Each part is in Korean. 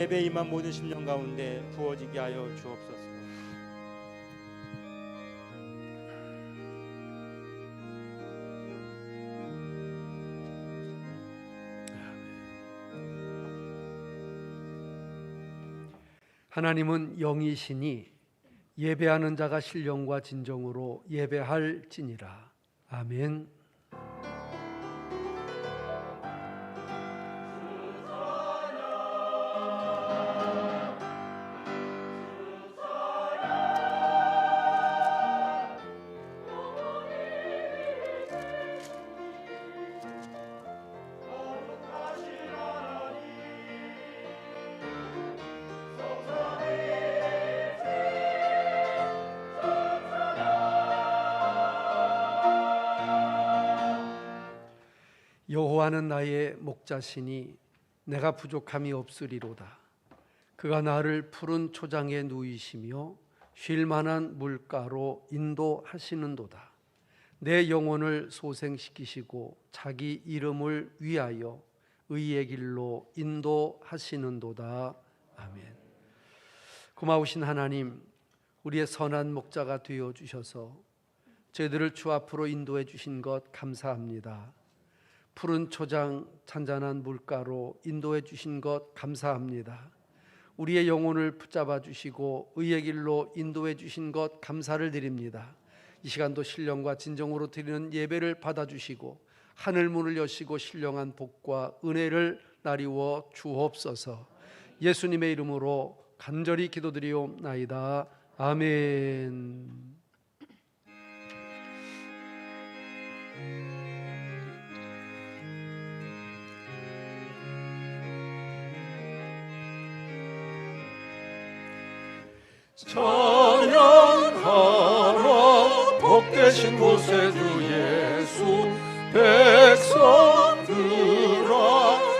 예배에 임한 모든 심령 가운데 부어지게 하여 주옵소서. 하나님은 영이시니 예배하는 자가 신령과 진정으로 예배할지니라. 아멘. 여호와는 나의 목자시니 내가 부족함이 없으리로다. 그가 나를 푸른 초장에 누이시며 쉴 만한 물가로 인도하시는도다. 내 영혼을 소생시키시고 자기 이름을 위하여 의의 길로 인도하시는도다. 아멘. 고마우신 하나님, 우리의 선한 목자가 되어 주셔서 저희들을 주 앞으로 인도해 주신 것 감사합니다. 푸른 초장 잔잔한 물가로 인도해 주신 것 감사합니다. 우리의 영혼을 붙잡아 주시고 의의 길로 인도해 주신 것 감사를 드립니다. 이 시간도 신령과 진정으로 드리는 예배를 받아주시고 하늘 문을 여시고 신령한 복과 은혜를 나리워 주옵소서. 예수님의 이름으로 간절히 기도드리옵나이다. 아멘. 찬양하라 복되신 곳에 주 예수 백성들아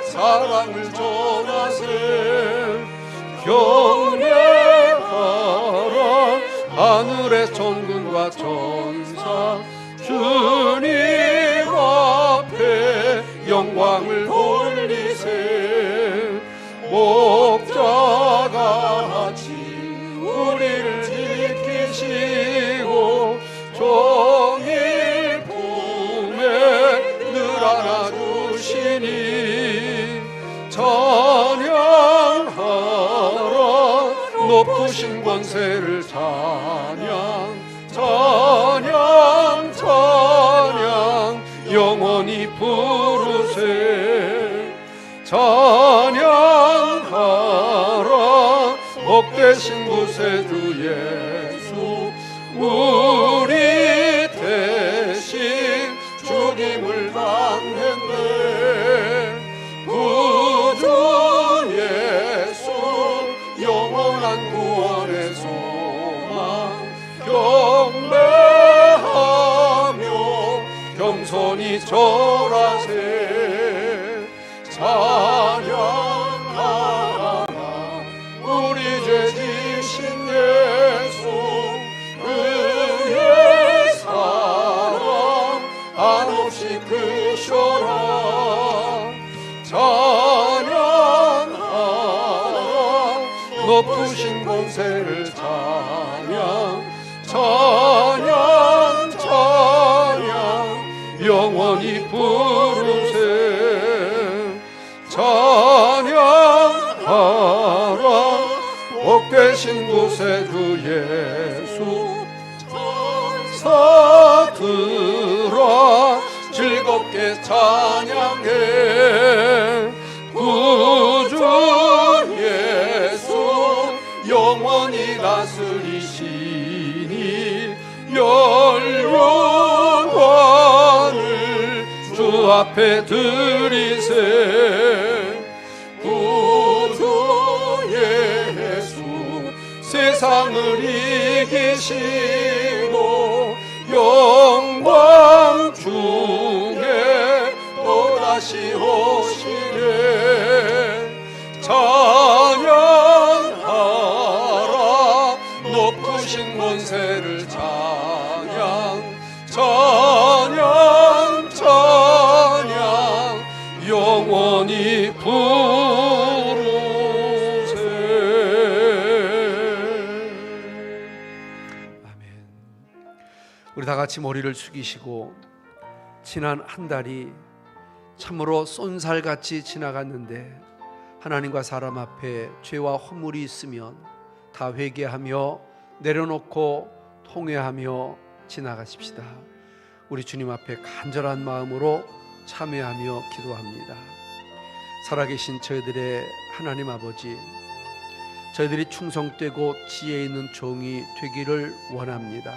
사랑을 전하세 경배하라 하늘의 천군과 천사 주님 앞에 영광을 돌리세 목자가 같이 우리를 지키시고 종일 품에 늘 안아주시니 찬양하라 높으신 권세를 찬양 찬양 찬양 영원히 부르세 찬양하라 복되신 곳에 주 예수 우리 대신 죽임을 당했네 구주 예수 영원한 구원의 소망 경배하며 겸손히 절하세 찬양하라 우리 죄 지신 예수 그의 사랑 한없이 크셔라 찬양하라 높으신 권세를 찬양 찬양 찬양 영원히 부르세 찬양하라 복되신 곳에 주 예수 천사들아 즐겁게 찬양해 구주 예수 영원히 다스리시니 영광을 주 앞에 드리세 구주 예수 세상을 이기시고 영광 중에 또다시 오시네 찬양하라 높으신 권세를 찬양 찬양 찬양 영원히 부르세 우리 다 같이 머리를 숙이시고 지난 한 달이 참으로 쏜살같이 지나갔는데 하나님과 사람 앞에 죄와 허물이 있으면 다 회개하며 내려놓고 통회하며 지나가십시다. 우리 주님 앞에 간절한 마음으로 참회하며 기도합니다. 살아계신 저희들의 하나님 아버지, 저희들이 충성되고 지혜 있는 종이 되기를 원합니다.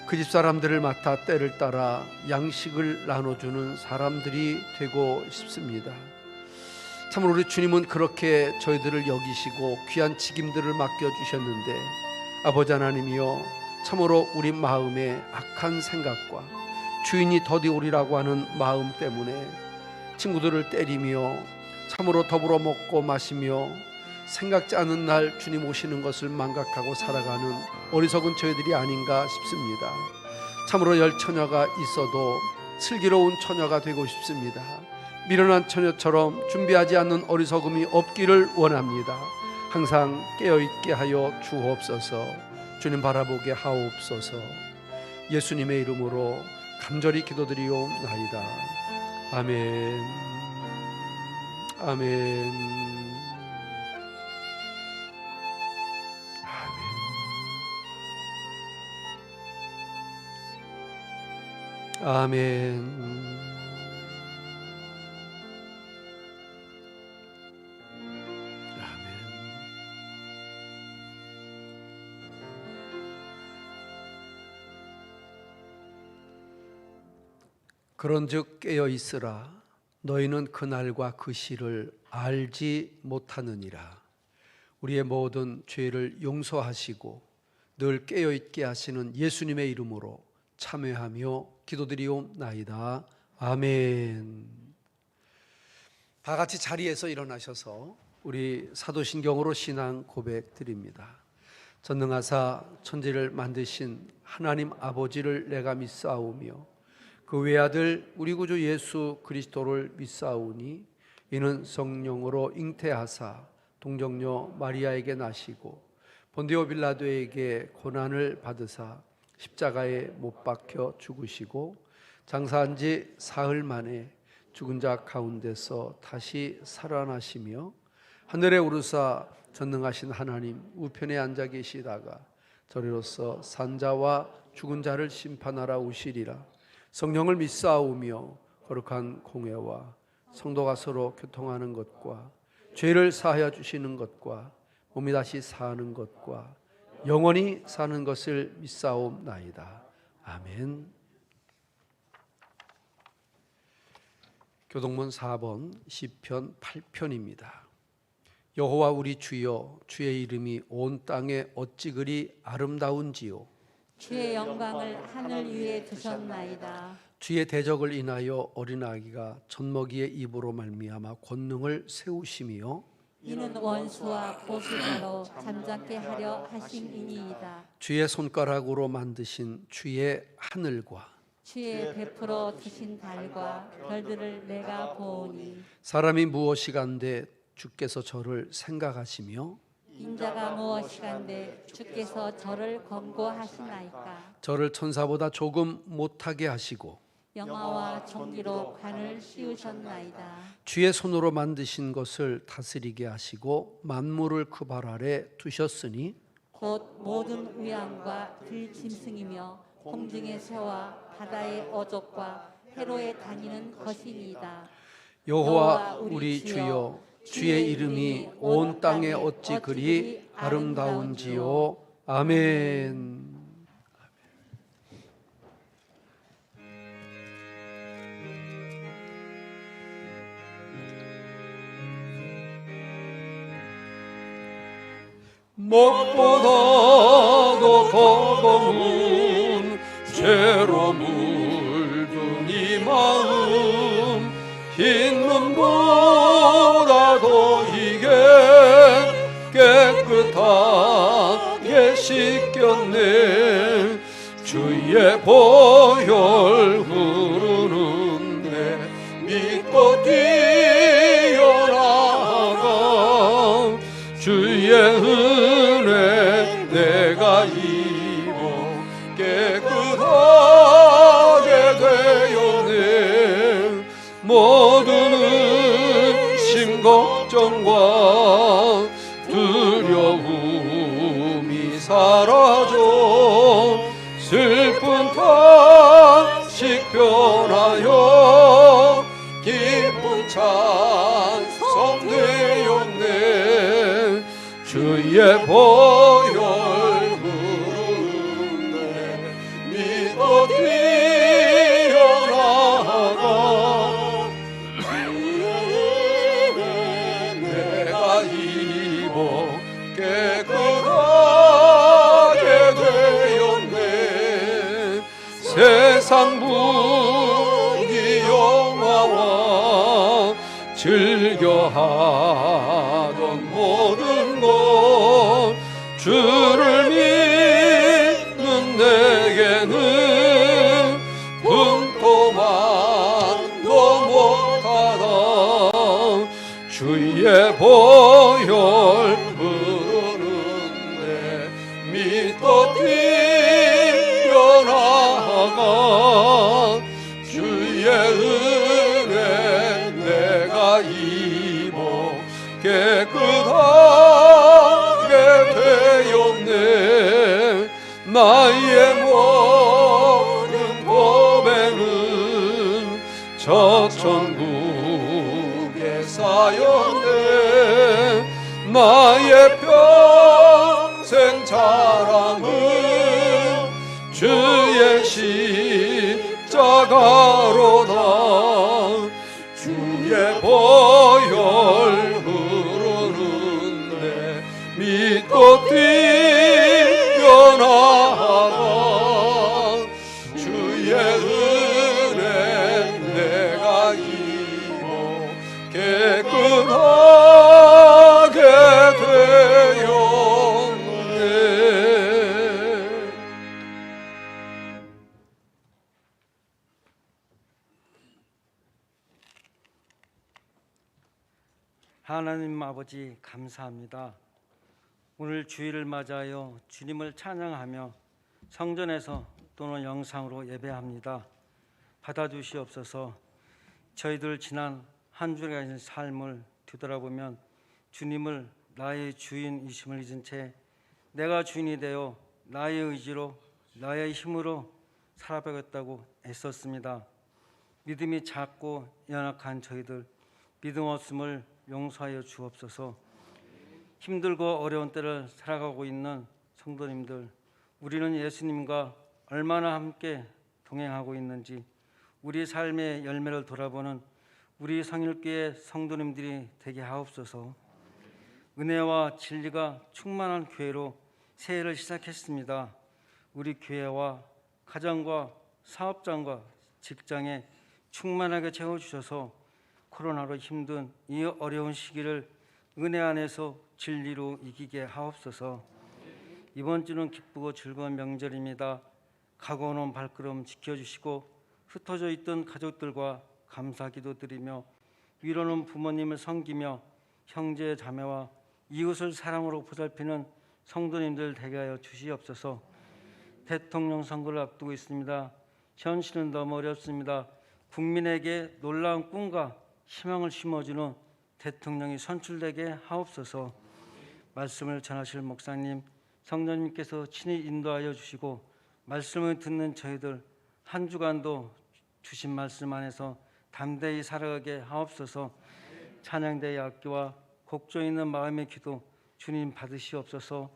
그 집 사람들을 맡아 때를 따라 양식을 나눠주는 사람들이 되고 싶습니다. 참으로 우리 주님은 그렇게 저희들을 여기시고 귀한 책임들을 맡겨주셨는데 아버지 하나님이여, 참으로 우리 마음에 악한 생각과 주인이 더디 오리라고 하는 마음 때문에 친구들을 때리며 참으로 더불어 먹고 마시며 생각지 않은 날 주님 오시는 것을 망각하고 살아가는 어리석은 저희들이 아닌가 싶습니다. 참으로 열 처녀가 있어도 슬기로운 처녀가 되고 싶습니다. 미련한 처녀처럼 준비하지 않는 어리석음이 없기를 원합니다. 항상 깨어있게 하여 주옵소서. 주님 바라보게 하옵소서. 예수님의 이름으로 간절히 기도드리옵나이다. 아멘. 아멘. 아멘. 그런즉 깨어 있으라. 너희는 그날과 그 시를 알지 못하느니라. 우리의 모든 죄를 용서하시고 늘 깨어 있게 하시는 예수님의 이름으로 참회하며 기도드리옵나이다. 아멘. 다 같이 자리에서 일어나셔서 우리 사도신경으로 신앙 고백 드립니다. 전능하사 천지를 만드신 하나님 아버지를 내가 믿사오며 그 외아들 우리 구주 예수 그리스도를 믿사오니 이는 성령으로 잉태하사 동정녀 마리아에게 나시고 본디오 빌라도에게 고난을 받으사 십자가에 못 박혀 죽으시고 장사한 지 사흘 만에 죽은 자 가운데서 다시 살아나시며 하늘에 오르사 전능하신 하나님 우편에 앉아 계시다가 저리로서 산자와 죽은 자를 심판하러 오시리라. 성령을 믿사오며 거룩한 공회와 성도가 서로 교통하는 것과 죄를 사하여 주시는 것과 몸이 다시 사는 것과 영원히 사는 것을 믿사옵나이다. 아멘. 교동문 4번 시편 8편입니다. 여호와 우리 주여, 주의 이름이 온 땅에 어찌 그리 아름다운지요. 주의 영광을 하늘 위에 두셨나이다. 주의 대적을 인하여 어린아기가 젖먹이의 입으로 말미암아 권능을 세우시며 이는 원수와 보수자로 잠잠게 하려 하심이니이다. 주의 손가락으로 만드신 주의 하늘과 주의 베풀어 두신 달과 별들을 내가 보오니 사람이 무엇이간데 주께서 저를 생각하시며 인자가 무엇이간데 주께서 저를 권고하시나이까. 저를 천사보다 조금 못하게 하시고 영화와 종기로 관을 씌우셨나이다. 주의 손으로 만드신 것을 다스리게 하시고 만물을 그 발 아래 두셨으니 곧 모든 위암과 들짐승이며 공중의 새와 바다의 어족과 해로에 다니는 것이니이다. 여호와 우리 주여, 주의 이름이 온 땅에 어찌 그리 아름다운지요. 아멘. 무엇보다도 더 검은 죄로 물든 이 마음 흰 눈보다도 이게 깨끗하게 씻겼네. 주의 보혈 흐르는데 믿고 뛰어나가. 주의 은혜 내가 입어 깨끗한 걱정과 두려움이 사라져 슬픈 탄식 변하여 기쁜 찬송 되었네. 주의 보혈 흐르는데 믿어 뛰어나가 내가 입어 깨끗하게 되었네. 세상 무기 영화와 즐겨하던 모든 것 주를 믿는 내게는 분토만도 못하다. 주의 보혈 흐르는데 믿고 뛰어나가 주의 은혜 내가 입어 깨끗하게 되었네. 나의 모든 법에는 저 천국에 쌓였네. 나의 평생 자랑은 주의 십자가로다. 주의 보혈 흐르는데 믿고 뛰어나가 주의 은혜 내가 입어 깨끗하게 되었네. 하나님 아버지 감사합니다. 오늘 주일을 맞이하여 주님을 찬양하며 성전에서 또는 영상으로 예배합니다. 받아주시옵소서. 저희들 지난 한 주간의 삶을 뒤돌아보면 주님을 나의 주인이심을 잊은 채 내가 주인이 되어 나의 의지로 나의 힘으로 살아가겠다고 애썼습니다. 믿음이 작고 연약한 저희들 믿음 없음을 용서하여 주옵소서. 힘들고 어려운 때를 살아가고 있는 성도님들, 우리는 예수님과 얼마나 함께 동행하고 있는지 우리 삶의 열매를 돌아보는 우리 성일교회 성도님들이 되게 하옵소서. 은혜와 진리가 충만한 교회로 새해를 시작했습니다. 우리 교회와 가정과 사업장과 직장에 충만하게 채워주셔서 코로나로 힘든 이 어려운 시기를 은혜 안에서 진리로 이기게 하옵소서. 이번 주는 기쁘고 즐거운 명절입니다. 가고 오는 발걸음 지켜주시고 흩어져 있던 가족들과 감사 기도드리며 위로는 부모님을 섬기며 형제 자매와 이웃을 사랑으로 보살피는 성도님들 되게 하여 주시옵소서. 대통령 선거를 앞두고 있습니다. 현실은 너무 어렵습니다. 국민에게 놀라운 꿈과 희망을 심어주는 대통령이 선출되게 하옵소서. 말씀을 전하실 목사님, 성도님께서 친히 인도하여 주시고 말씀을 듣는 저희들 한 주간도 주신 말씀 안에서 담대히 살아가게 하옵소서. 찬양대의 악기와 곡조 있는 마음의 기도 주님 받으시옵소서.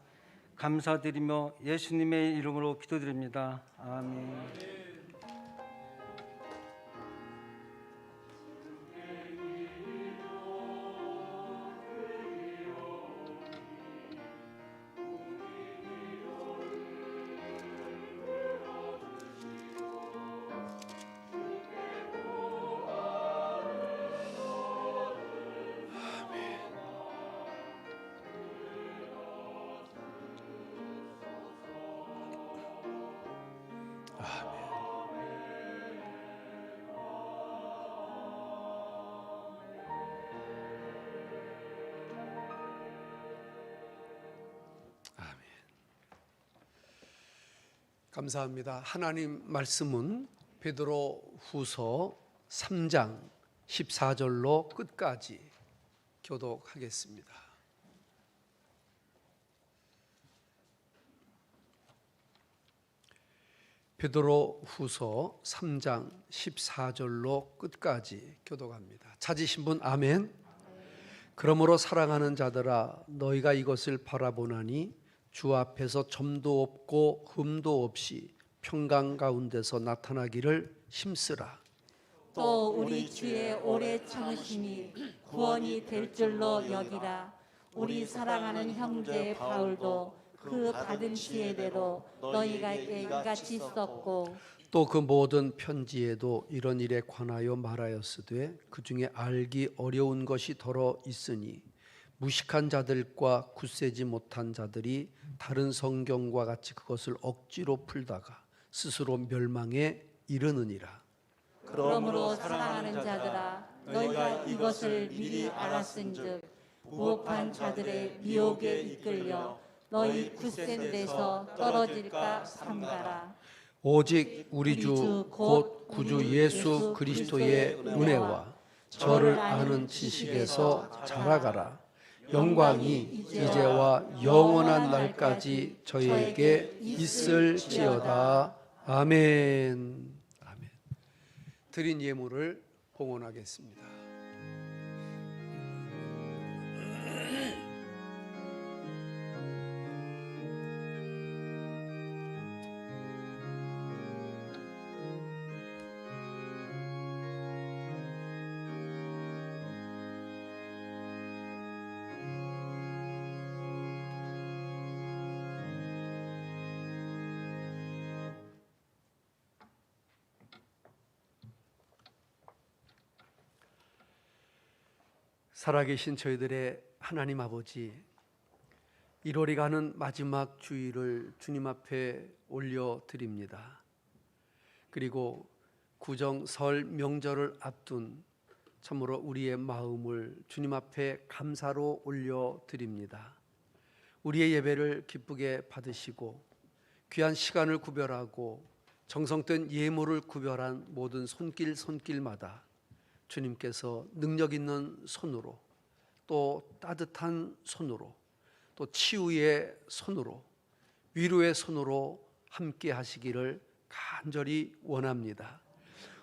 감사드리며 예수님의 이름으로 기도드립니다. 아멘. 감사합니다. 하나님 말씀은 베드로 후서 3장 14절로 끝까지 교독하겠습니다. 베드로 후서 3장 14절로 끝까지 교독합니다. 찾으신 분 아멘. 그러므로 사랑하는 자들아 너희가 이것을 바라보나니 주 앞에서 점도 없고 흠도 없이 평강 가운데서 나타나기를 힘쓰라. 또 우리 주의 오래 참으심이 구원이 될 줄로 여기라. 우리 사랑하는 형제 바울도 그 받은 지혜대로 너희에게 이같이 썼고 또 그 모든 편지에도 이런 일에 관하여 말하였으되 그 중에 알기 어려운 것이 더러 있으니 무식한 자들과 굳세지 못한 자들이 다른 성경과 같이 그것을 억지로 풀다가 스스로 멸망에 이르느니라. 그러므로 사랑하는 자들아 너희가 이것을 미리 알았은즉 무업한 자들의 미혹에 이끌려 너희 굳센 데서 떨어질까 삼가라. 오직 우리 주 곧 구주 예수 그리스도의 은혜와 저를 아는 지식에서 자라가라. 영광이 이제와 영원한 날까지 저에게 있을지어다. 아멘. 아멘. 드린 예물을 봉헌하겠습니다. 살아계신 저희들의 하나님 아버지, 1월이 가는 마지막 주일을 주님 앞에 올려드립니다. 그리고 구정 설 명절을 앞둔 참으로 우리의 마음을 주님 앞에 감사로 올려드립니다. 우리의 예배를 기쁘게 받으시고 귀한 시간을 구별하고 정성된 예물을 구별한 모든 손길마다 주님께서 능력 있는 손으로 또 따뜻한 손으로 또 치유의 손으로 위로의 손으로 함께 하시기를 간절히 원합니다.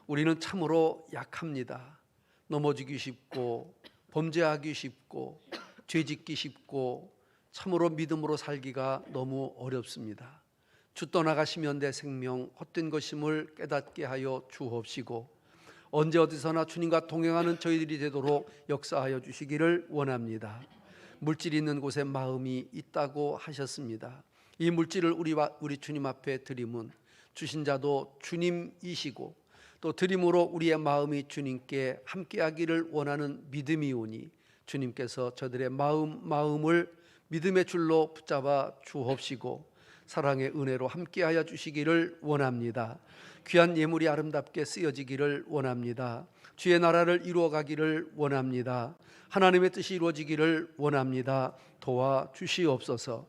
우리는 참으로 약합니다. 넘어지기 쉽고 범죄하기 쉽고 죄짓기 쉽고 참으로 믿음으로 살기가 너무 어렵습니다. 주 떠나가시면 내 생명 헛된 것임을 깨닫게 하여 주옵시고 언제 어디서나 주님과 동행하는 저희들이 되도록 역사하여 주시기를 원합니다. 물질이 있는 곳에 마음이 있다고 하셨습니다. 이 물질을 우리 주님 앞에 드림은 주신 자도 주님이시고 또 드림으로 우리의 마음이 주님께 함께하기를 원하는 믿음이오니 주님께서 저들의 마음을 믿음의 줄로 붙잡아 주옵시고 사랑의 은혜로 함께하여 주시기를 원합니다. 귀한 예물이 아름답게 쓰여지기를 원합니다. 주의 나라를 이루어가기를 원합니다. 하나님의 뜻이 이루어지기를 원합니다. 도와주시옵소서.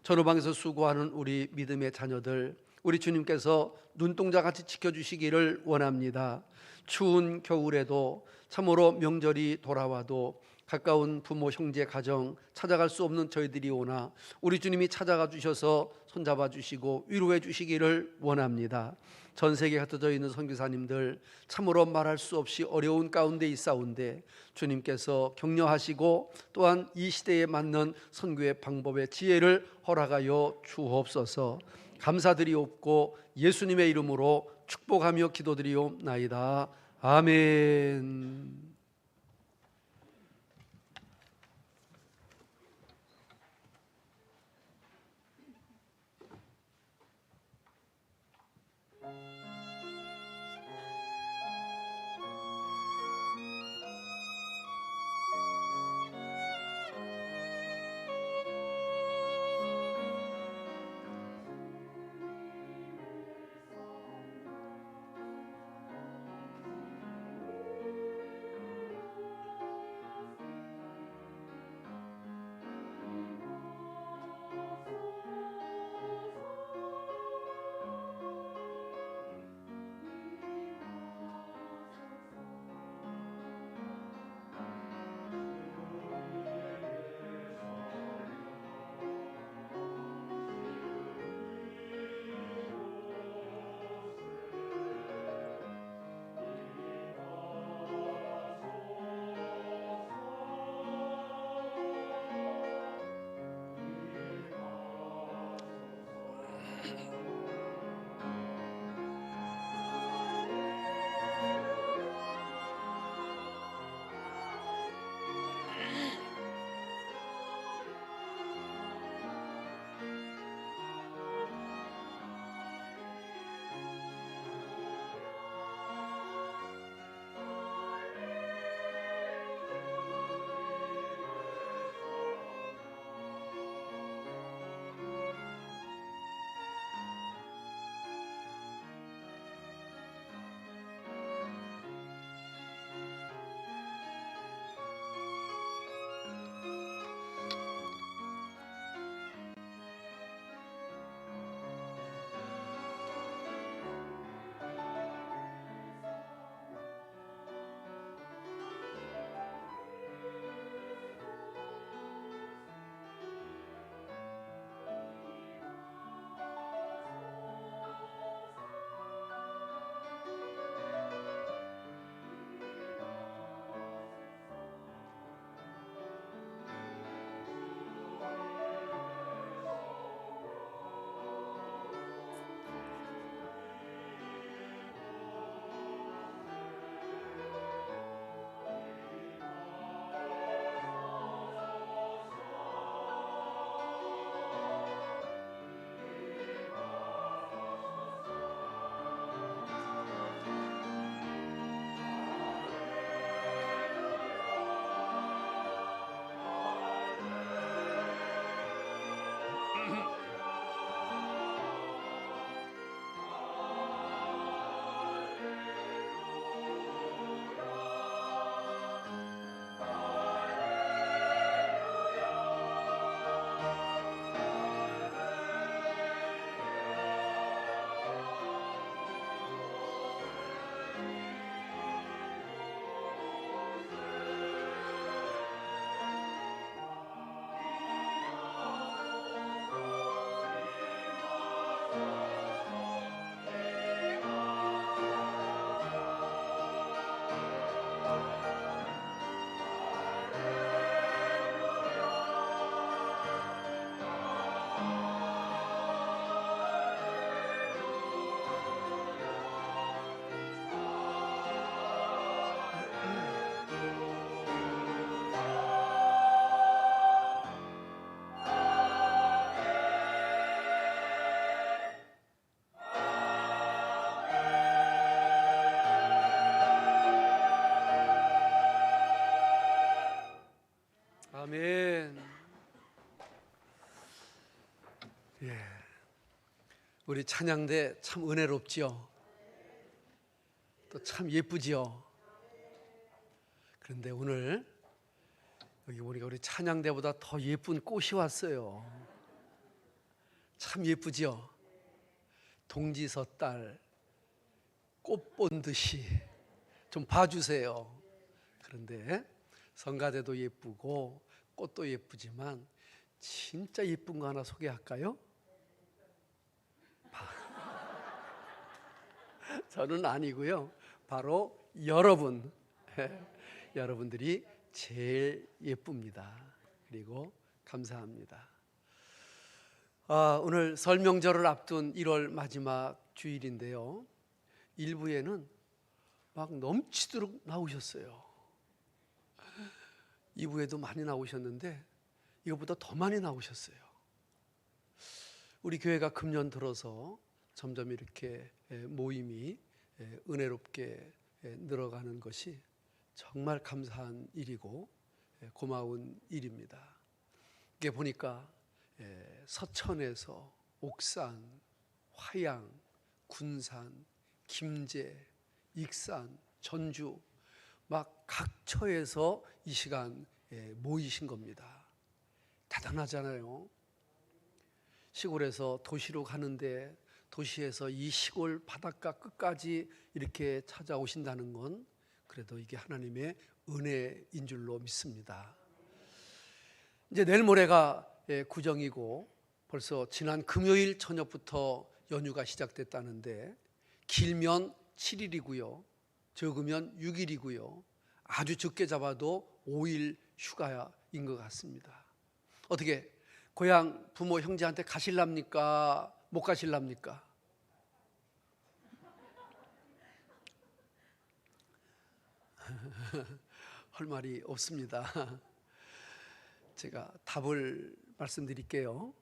전후방에서 수고하는 우리 믿음의 자녀들, 우리 주님께서 눈동자같이 지켜주시기를 원합니다. 추운 겨울에도 참으로 명절이 돌아와도 가까운 부모, 형제, 가정 찾아갈 수 없는 저희들이 오나 우리 주님이 찾아가 주셔서 손잡아 주시고 위로해 주시기를 원합니다. 전 세계에 흩어져 있는 선교사님들 참으로 말할 수 없이 어려운 가운데 있사온데 주님께서 격려하시고 또한 이 시대에 맞는 선교의 방법의 지혜를 허락하여 주옵소서. 감사드리옵고 예수님의 이름으로 축복하며 기도드리옵나이다. 아멘. 우리 찬양대 참 은혜롭지요. 또 참 예쁘지요. 그런데 오늘 여기 보니까 우리 찬양대보다 더 예쁜 꽃이 왔어요. 참 예쁘지요. 동지섣달 꽃 본 듯이 좀 봐주세요. 그런데 성가대도 예쁘고 꽃도 예쁘지만 진짜 예쁜 거 하나 소개할까요? 저는 아니고요. 바로 여러분, 여러분들이 제일 예쁩니다. 그리고 감사합니다. 오늘 설 명절을 앞둔 1월 마지막 주일인데요. 일부에는 막 넘치도록 나오셨어요. 2부에도 많이 나오셨는데 이것보다 더 많이 나오셨어요. 우리 교회가 금년 들어서 점점 이렇게 모임이 은혜롭게 늘어가는 것이 정말 감사한 일이고 고마운 일입니다. 이게 보니까 서천에서 옥산, 화양, 군산, 김제, 익산, 전주 막 각처에서 이 시간 모이신 겁니다. 대단하잖아요. 시골에서 도시로 가는데 도시에서 이 시골 바닷가 끝까지 이렇게 찾아오신다는 건 그래도 이게 하나님의 은혜인 줄로 믿습니다. 이제 내일 모레가 구정이고 벌써 지난 금요일 저녁부터 연휴가 시작됐다는데 길면 7일이고요. 적으면 6일이고요. 아주 적게 잡아도 5일 휴가인 것 같습니다. 어떻게 고향 부모 형제한테 가실랍니까? 못 가실랍니까? 할 말이 없습니다. 제가 답을 말씀드릴게요.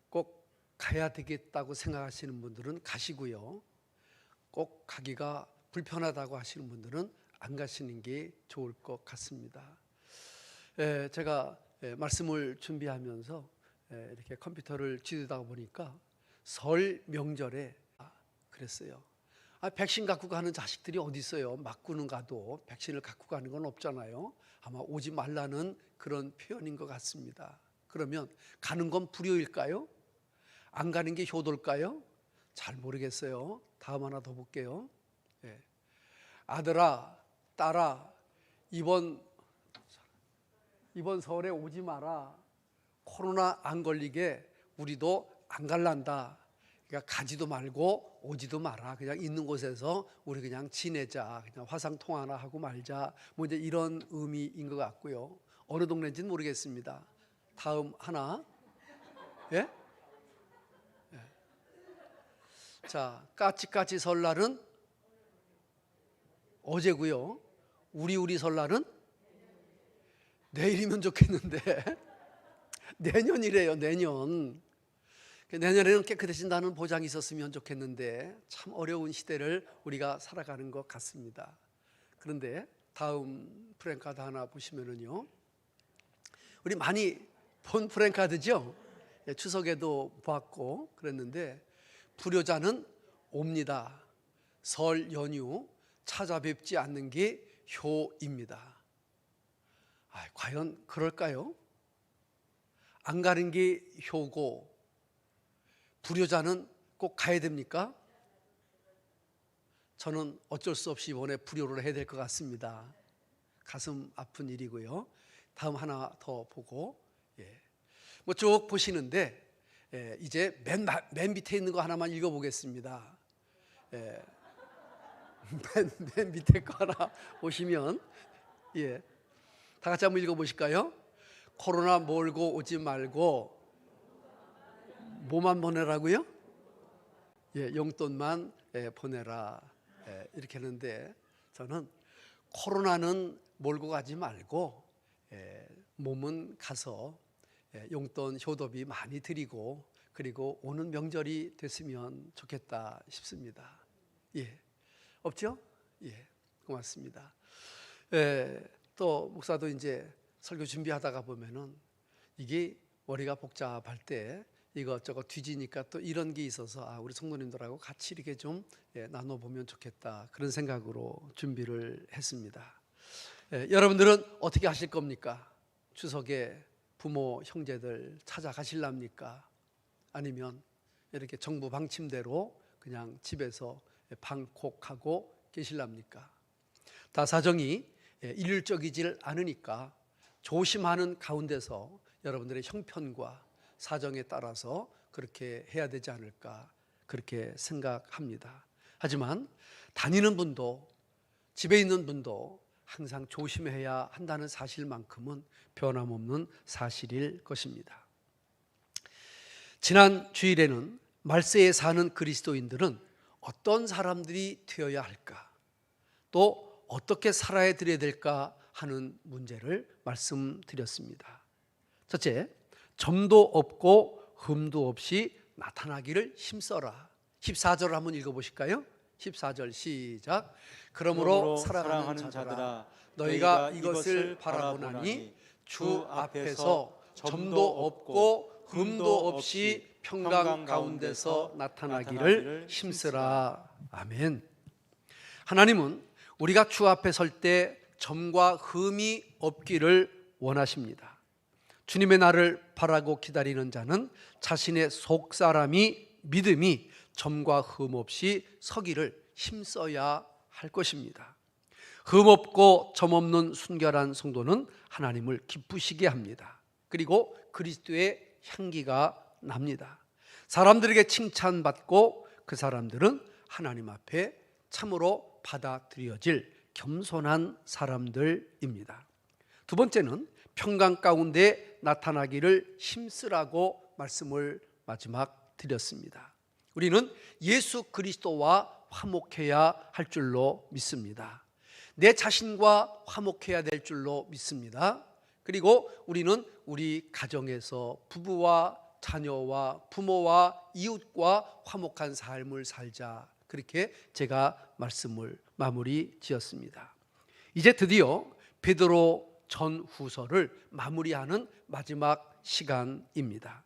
꼭 가야 되겠다고 생각하시는 분들은 가시고요. 꼭 가기가 불편하다고 하시는 분들은 안 가시는 게 좋을 것 같습니다. 제가 말씀을 준비하면서 이렇게 컴퓨터를 지르다 보니까 설 명절에 그랬어요. 백신 갖고 가는 자식들이 어디 있어요? 맞고는 가도 백신을 갖고 가는 건 없잖아요. 아마 오지 말라는 그런 표현인 것 같습니다. 그러면 가는 건 불효일까요? 안 가는 게 효도일까요? 잘 모르겠어요. 다음 하나 더 볼게요. 아들아, 딸아, 이번 설에 오지 마라. 코로나 안 걸리게 우리도 안 갈란다. 그러니까 가지도 말고 오지도 마라. 그냥 있는 곳에서 우리 그냥 지내자. 그냥 화상 통화나 하고 말자. 뭐 이제 이런 의미인 것 같고요. 어느 동네인지는 모르겠습니다. 다음 하나. 예? 자, 까치까치 설날은 어제고요. 우리 설날은 내일이면 좋겠는데 내년이래요. 내년. 내년에는 깨끗해진다는 보장이 있었으면 좋겠는데 참 어려운 시대를 우리가 살아가는 것 같습니다. 그런데 다음 프랭카드 하나 보시면은요, 우리 많이 본 프랭카드죠. 추석에도 봤고 그랬는데 불효자는 옵니다. 설 연휴 찾아뵙지 않는 게 효입니다. 과연 그럴까요? 안 가는 게 효고 불효자는 꼭 가야 됩니까? 저는 어쩔 수 없이 이번에 불효를 해야 될 것 같습니다. 가슴 아픈 일이고요. 다음 하나 더 보고 뭐 쭉 보시는데 이제 맨 밑에 있는 거 하나만 읽어보겠습니다. 맨 밑에 거 하나 보시면 다 같이 한번 읽어보실까요? 코로나 몰고 오지 말고 뭐만 보내라고요? 용돈만 보내라. 이렇게 하는데 저는 코로나는 몰고 가지 말고 몸은 가서 용돈 효도비 많이 드리고 그리고 오는 명절이 됐으면 좋겠다 싶습니다. 없죠? 고맙습니다. 또 목사도 이제 설교 준비하다가 보면은 이게 머리가 복잡할 때 이것저것 뒤지니까 또 이런 게 있어서 우리 성도님들하고 같이 이렇게 좀 나눠보면 좋겠다, 그런 생각으로 준비를 했습니다. 여러분들은 어떻게 하실 겁니까? 추석에 부모 형제들 찾아가실랍니까? 아니면 이렇게 정부 방침대로 그냥 집에서 방콕하고 계실랍니까? 다 사정이 일률적이질 않으니까 조심하는 가운데서 여러분들의 형편과 사정에 따라서 그렇게 해야 되지 않을까, 그렇게 생각합니다. 하지만 다니는 분도 집에 있는 분도 항상 조심해야 한다는 사실만큼은 변함없는 사실일 것입니다. 지난 주일에는 말세에 사는 그리스도인들은 어떤 사람들이 되어야 할까, 또 어떻게 살아야 드려야 될까 하는 문제를 말씀드렸습니다. 첫째, 점도 없고 흠도 없이 나타나기를 힘써라. 14절 한번 읽어보실까요? 14절 시작. 그러므로 사랑하는 자들아, 너희가 이것을 바라보나니 주 앞에서 점도 없고 흠도 없이 평강 가운데서 나타나기를 힘쓰라. 아멘. 하나님은 우리가 주 앞에 설 때 점과 흠이 없기를 원하십니다. 주님의 날을 바라고 기다리는 자는 자신의 속사람이 믿음이 점과 흠 없이 서기를 힘써야 할 것입니다. 흠 없고 점 없는 순결한 성도는 하나님을 기쁘시게 합니다. 그리고 그리스도의 향기가 납니다. 사람들에게 칭찬받고 그 사람들은 하나님 앞에 참으로 받아들여질 겸손한 사람들입니다. 두 번째는 평강 가운데 나타나기를 힘쓰라고 말씀을 마지막 드렸습니다. 우리는 예수 그리스도와 화목해야 할 줄로 믿습니다. 내 자신과 화목해야 될 줄로 믿습니다. 그리고 우리는 우리 가정에서 부부와 자녀와 부모와 이웃과 화목한 삶을 살자, 그렇게 제가 말씀을 마무리 지었습니다. 이제 드디어 베드로 전후서를 마무리하는 마지막 시간입니다.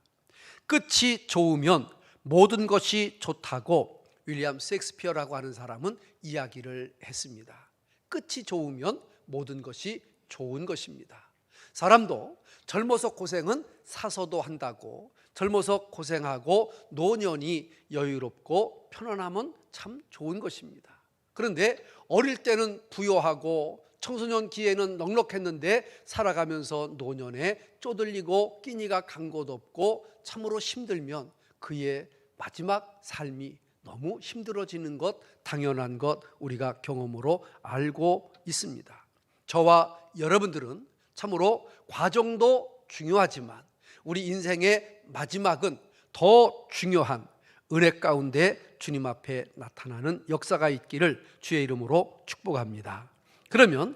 끝이 좋으면 모든 것이 좋다고 윌리엄 셰익스피어라고 하는 사람은 이야기를 했습니다. 끝이 좋으면 모든 것이 좋은 것입니다. 사람도 젊어서 고생은 사서도 한다고, 젊어서 고생하고 노년이 여유롭고 편안하면 참 좋은 것입니다. 그런데 어릴 때는 부유하고 청소년 기에는 넉넉했는데 살아가면서 노년에 쪼들리고 끼니가 간 곳 없고 참으로 힘들면 그의 마지막 삶이 너무 힘들어지는 것, 당연한 것 우리가 경험으로 알고 있습니다. 저와 여러분들은 참으로 과정도 중요하지만 우리 인생의 마지막은 더 중요한 은혜 가운데 주님 앞에 나타나는 역사가 있기를 주의 이름으로 축복합니다. 그러면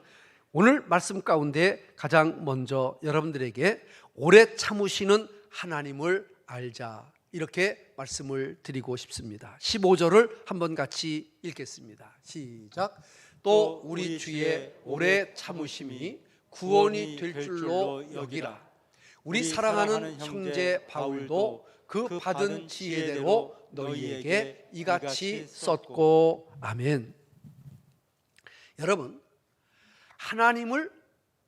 오늘 말씀 가운데 가장 먼저 여러분들에게 오래 참으시는 하나님을 알자, 이렇게 말씀을 드리고 싶습니다. 15절을 한번 같이 읽겠습니다. 시작. 또 우리 주의 오래 참으심이 구원이 될 줄로 여기라. 우리 사랑하는 형제 바울도 그 받은 지혜대로 너희에게 이같이 썼고. 아멘. 여러분, 하나님을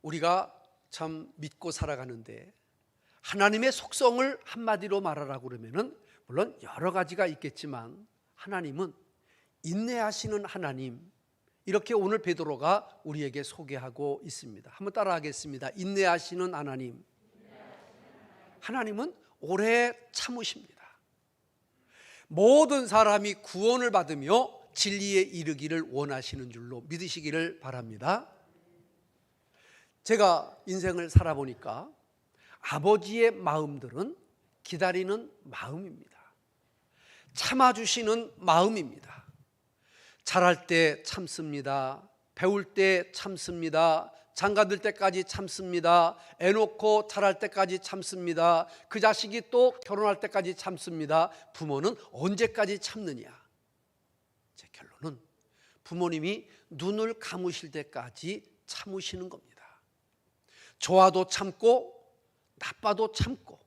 우리가 참 믿고 살아가는데 하나님의 속성을 한마디로 말하라고 그러면은 물론 여러 가지가 있겠지만 하나님은 인내하시는 하나님, 이렇게 오늘 베드로가 우리에게 소개하고 있습니다. 한번 따라하겠습니다. 인내하시는 하나님. 하나님은 오래 참으십니다. 모든 사람이 구원을 받으며 진리에 이르기를 원하시는 줄로 믿으시기를 바랍니다. 제가 인생을 살아보니까 아버지의 마음들은 기다리는 마음입니다. 참아주시는 마음입니다. 자랄 때 참습니다. 배울 때 참습니다. 장가들 때까지 참습니다. 애 놓고 자랄 때까지 참습니다. 그 자식이 또 결혼할 때까지 참습니다. 부모는 언제까지 참느냐? 제 결론은 부모님이 눈을 감으실 때까지 참으시는 겁니다. 좋아도 참고 나빠도 참고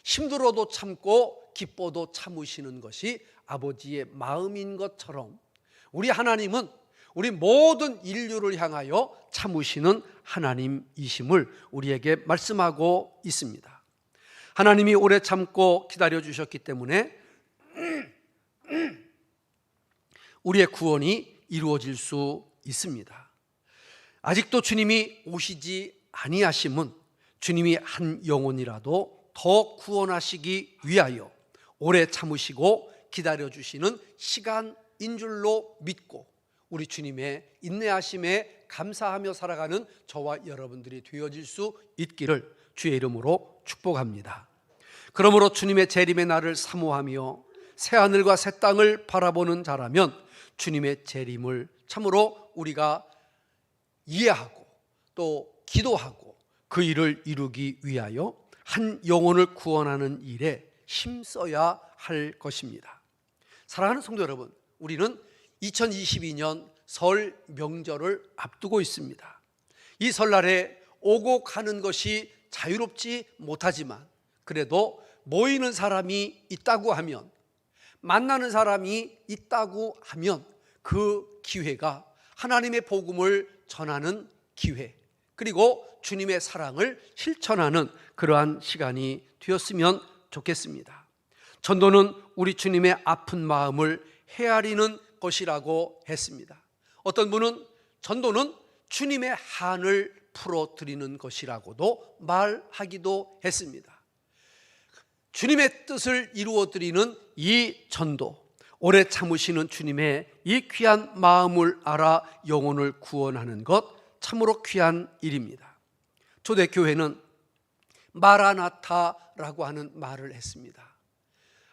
힘들어도 참고 기뻐도 참으시는 것이 아버지의 마음인 것처럼 우리 하나님은 우리 모든 인류를 향하여 참으시는 하나님이심을 우리에게 말씀하고 있습니다. 하나님이 오래 참고 기다려 주셨기 때문에 우리의 구원이 이루어질 수 있습니다. 아직도 주님이 오시지 아니하심은 주님이 한 영혼이라도 더 구원하시기 위하여 오래 참으시고 기다려 주시는 시간인 줄로 믿고 우리 주님의 인내하심에 감사하며 살아가는 저와 여러분들이 되어질 수 있기를 주의 이름으로 축복합니다. 그러므로 주님의 재림의 날을 사모하며 새하늘과 새 땅을 바라보는 자라면 주님의 재림을 참으로 우리가 이해하고 또 기도하고 그 일을 이루기 위하여 한 영혼을 구원하는 일에 힘써야 할 것입니다. 사랑하는 성도 여러분, 우리는 2022년 설 명절을 앞두고 있습니다. 이 설날에 오고 가는 것이 자유롭지 못하지만 그래도 모이는 사람이 있다고 하면, 만나는 사람이 있다고 하면 그 기회가 하나님의 복음을 전하는 기회, 그리고 주님의 사랑을 실천하는 그러한 시간이 되었으면 좋겠습니다. 전도는 우리 주님의 아픈 마음을 헤아리는 것이라고 했습니다. 어떤 분은 전도는 주님의 한을 풀어드리는 것이라고도 말하기도 했습니다. 주님의 뜻을 이루어드리는 이 전도, 오래 참으시는 주님의 이 귀한 마음을 알아 영혼을 구원하는 것 참으로 귀한 일입니다. 초대교회는 마라나타라고 하는 말을 했습니다.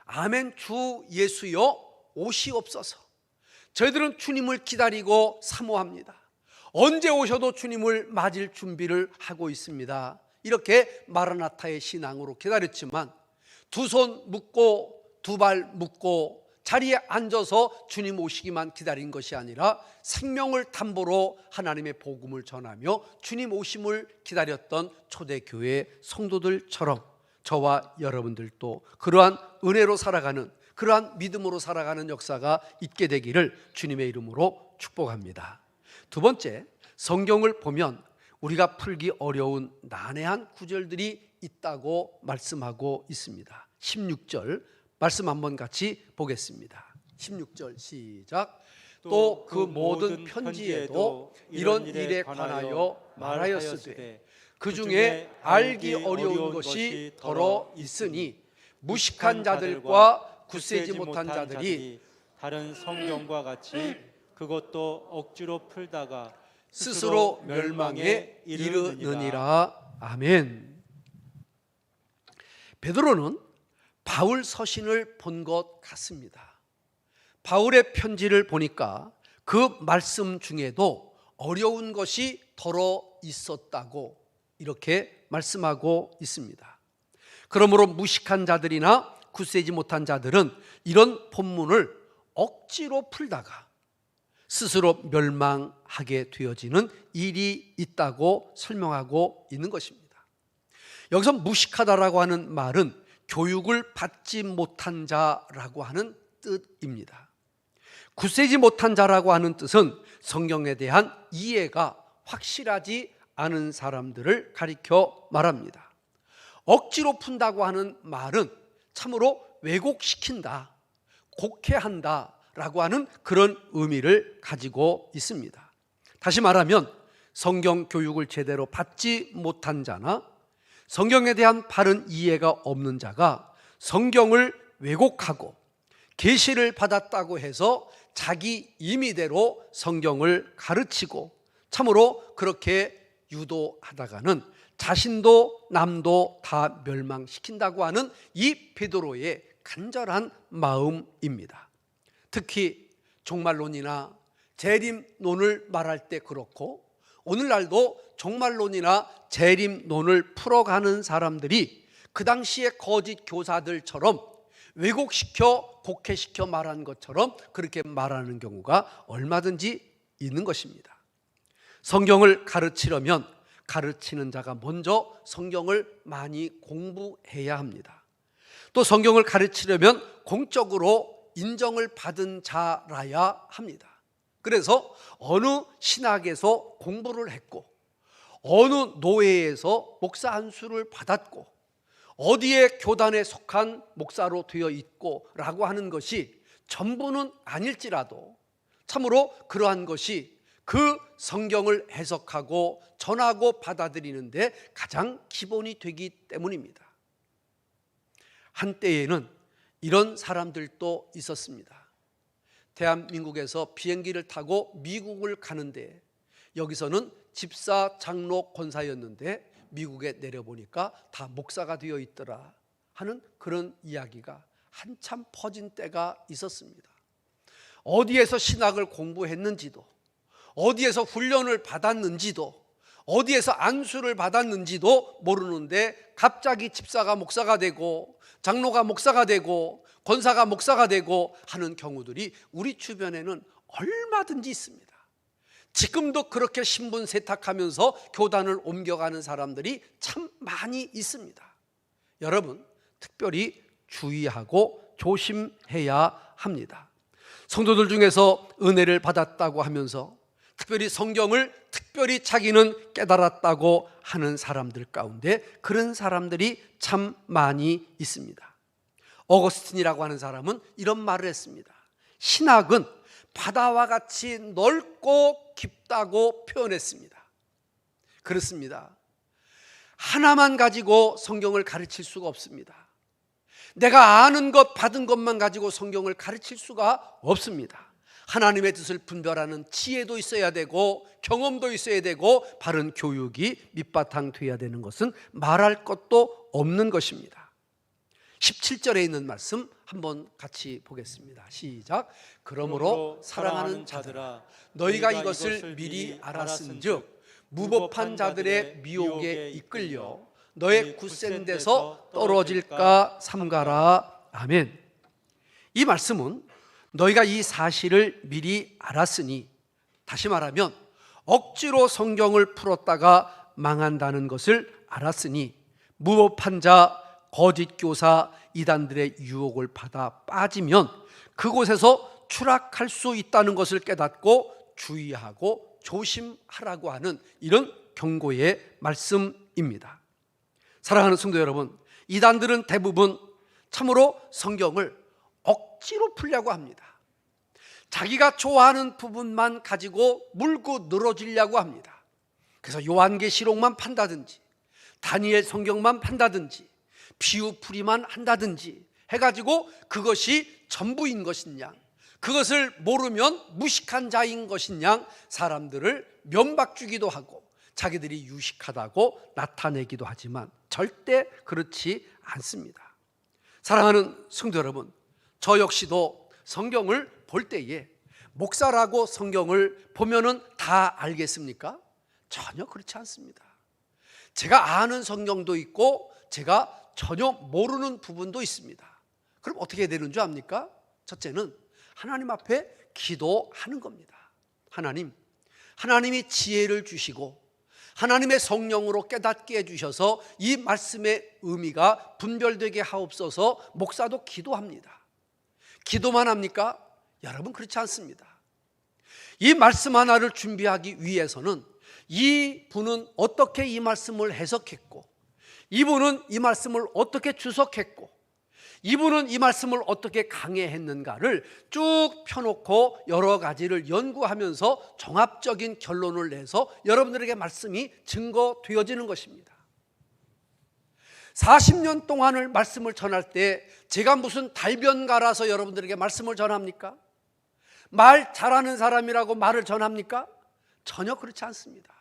아멘 주 예수여 오시옵소서. 저희들은 주님을 기다리고 사모합니다. 언제 오셔도 주님을 맞을 준비를 하고 있습니다. 이렇게 마라나타의 신앙으로 기다렸지만 두 손 묶고 두 발 묶고 자리에 앉아서 주님 오시기만 기다린 것이 아니라 생명을 담보로 하나님의 복음을 전하며 주님 오심을 기다렸던 초대교회 성도들처럼 저와 여러분들도 그러한 은혜로 살아가는, 그러한 믿음으로 살아가는 역사가 있게 되기를 주님의 이름으로 축복합니다. 두 번째, 성경을 보면 우리가 풀기 어려운 난해한 구절들이 있다고 말씀하고 있습니다. 16절 말씀 한번 같이 보겠습니다. 16절 시작. 또 그 모든 편지에도 이런 일에 관하여 말하였으되 그 중에 알기 어려운 것이 더러 있으니 무식한 자들과 굳세지 못한 자들이 다른 성경과 같이 그것도 억지로 풀다가 스스로 멸망에 이르느니라. 아멘. 베드로는 바울 서신을 본 것 같습니다. 바울의 편지를 보니까 그 말씀 중에도 어려운 것이 더러 있었다고 이렇게 말씀하고 있습니다. 그러므로 무식한 자들이나 굳세지 못한 자들은 이런 본문을 억지로 풀다가 스스로 멸망하게 되어지는 일이 있다고 설명하고 있는 것입니다. 여기서 무식하다라고 하는 말은 교육을 받지 못한 자라고 하는 뜻입니다. 굳세지 못한 자라고 하는 뜻은 성경에 대한 이해가 확실하지 않은 사람들을 가리켜 말합니다. 억지로 푼다고 하는 말은 참으로 왜곡시킨다, 곡해한다 라고 하는 그런 의미를 가지고 있습니다. 다시 말하면 성경 교육을 제대로 받지 못한 자나 성경에 대한 바른 이해가 없는 자가 성경을 왜곡하고 계시를 받았다고 해서 자기 임의대로 성경을 가르치고 참으로 그렇게 유도하다가는 자신도 남도 다 멸망시킨다고 하는 이 베드로의 간절한 마음입니다. 특히 종말론이나 재림론을 말할 때 그렇고 오늘날도 종말론이나 재림론을 풀어가는 사람들이 그 당시의 거짓 교사들처럼 왜곡시켜 곡해시켜 말한 것처럼 그렇게 말하는 경우가 얼마든지 있는 것입니다. 성경을 가르치려면 가르치는 자가 먼저 성경을 많이 공부해야 합니다. 또 성경을 가르치려면 공적으로 인정을 받은 자라야 합니다. 그래서 어느 신학에서 공부를 했고, 어느 노회에서 목사 안수를 받았고, 어디에 교단에 속한 목사로 되어 있고 라고 하는 것이 전부는 아닐지라도 참으로 그러한 것이 그 성경을 해석하고 전하고 받아들이는데 가장 기본이 되기 때문입니다. 한때에는 이런 사람들도 있었습니다. 대한민국에서 비행기를 타고 미국을 가는데 여기서는 집사, 장로, 권사였는데 미국에 내려보니까 다 목사가 되어 있더라 하는 그런 이야기가 한참 퍼진 때가 있었습니다. 어디에서 신학을 공부했는지도, 어디에서 훈련을 받았는지도, 어디에서 안수를 받았는지도 모르는데 갑자기 집사가 목사가 되고 장로가 목사가 되고 권사가 목사가 되고 하는 경우들이 우리 주변에는 얼마든지 있습니다. 지금도 그렇게 신분 세탁하면서 교단을 옮겨가는 사람들이 참 많이 있습니다. 여러분, 특별히 주의하고 조심해야 합니다. 성도들 중에서 은혜를 받았다고 하면서 특별히 성경을 특별히 자기는 깨달았다고 하는 사람들 가운데 그런 사람들이 참 많이 있습니다. 어거스틴이라고 하는 사람은 이런 말을 했습니다. 신학은 바다와 같이 넓고 깊다고 표현했습니다. 그렇습니다. 하나만 가지고 성경을 가르칠 수가 없습니다. 내가 아는 것, 받은 것만 가지고 성경을 가르칠 수가 없습니다. 하나님의 뜻을 분별하는 지혜도 있어야 되고 경험도 있어야 되고 바른 교육이 밑바탕 돼야 되는 것은 말할 것도 없는 것입니다. 17절에 있는 말씀 한번 같이 보겠습니다. 시작. 그러므로 사랑하는 자들아, 너희가 이것을 미리 알았은즉 무법한 자들의 미혹에 이끌려 너의 굳센 데서 떨어질까 삼가라. 아멘. 이 말씀은 너희가 이 사실을 미리 알았으니, 다시 말하면 억지로 성경을 풀었다가 망한다는 것을 알았으니 무법한 자, 거짓 교사, 이단들의 유혹을 받아 빠지면 그곳에서 추락할 수 있다는 것을 깨닫고 주의하고 조심하라고 하는 이런 경고의 말씀입니다. 사랑하는 성도 여러분, 이단들은 대부분 참으로 성경을 억지로 풀려고 합니다. 자기가 좋아하는 부분만 가지고 물고 늘어지려고 합니다. 그래서 요한계시록만 판다든지 다니엘 성경만 판다든지 비유풀이만 한다든지 해가지고 그것이 전부인 것인 양, 그것을 모르면 무식한 자인 것인 양 사람들을 면박주기도 하고 자기들이 유식하다고 나타내기도 하지만 절대 그렇지 않습니다. 사랑하는 성도 여러분, 저 역시도 성경을 볼 때에 목사라고 성경을 보면은 다 알겠습니까? 전혀 그렇지 않습니다. 제가 아는 성경도 있고 제가 전혀 모르는 부분도 있습니다. 그럼 어떻게 해야 되는 줄 압니까? 첫째는 하나님 앞에 기도하는 겁니다. 하나님이 지혜를 주시고 하나님의 성령으로 깨닫게 해주셔서 이 말씀의 의미가 분별되게 하옵소서. 목사도 기도합니다. 기도만 합니까? 여러분, 그렇지 않습니다. 이 말씀 하나를 준비하기 위해서는 이분은 어떻게 이 말씀을 해석했고, 이분은 이 말씀을 어떻게 주석했고, 이분은 이 말씀을 어떻게 강해했는가를 쭉 펴놓고 여러 가지를 연구하면서 종합적인 결론을 내서 여러분들에게 말씀이 증거되어지는 것입니다. 40년 동안을 말씀을 전할 때 제가 무슨 달변가라서 여러분들에게 말씀을 전합니까? 말 잘하는 사람이라고 말을 전합니까? 전혀 그렇지 않습니다.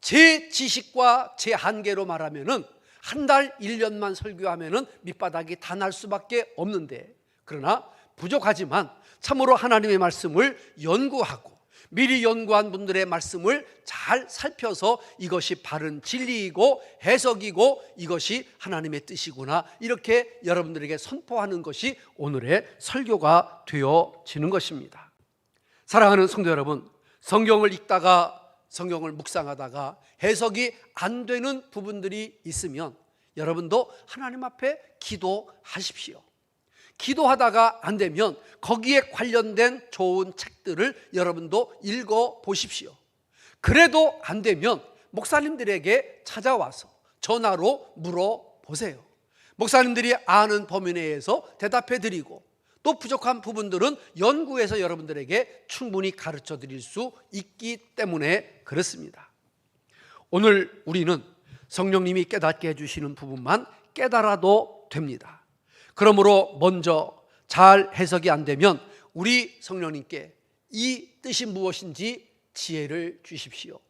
제 지식과 제 한계로 말하면은 한 달, 1년만 설교하면은 밑바닥이 다 날 수밖에 없는데, 그러나 부족하지만 참으로 하나님의 말씀을 연구하고 미리 연구한 분들의 말씀을 잘 살펴서 이것이 바른 진리이고 해석이고 이것이 하나님의 뜻이구나, 이렇게 여러분들에게 선포하는 것이 오늘의 설교가 되어지는 것입니다. 사랑하는 성도 여러분, 성경을 읽다가 성경을 묵상하다가 해석이 안 되는 부분들이 있으면 여러분도 하나님 앞에 기도하십시오. 기도하다가 안 되면 거기에 관련된 좋은 책들을 여러분도 읽어 보십시오. 그래도 안 되면 목사님들에게 찾아와서 전화로 물어보세요. 목사님들이 아는 범위 내에서 대답해 드리고, 또 부족한 부분들은 연구해서 여러분들에게 충분히 가르쳐 드릴 수 있기 때문에 그렇습니다. 오늘 우리는 성령님이 깨닫게 해주시는 부분만 깨달아도 됩니다. 그러므로 먼저 잘 해석이 안 되면 우리 성령님께 이 뜻이 무엇인지 지혜를 주십시오,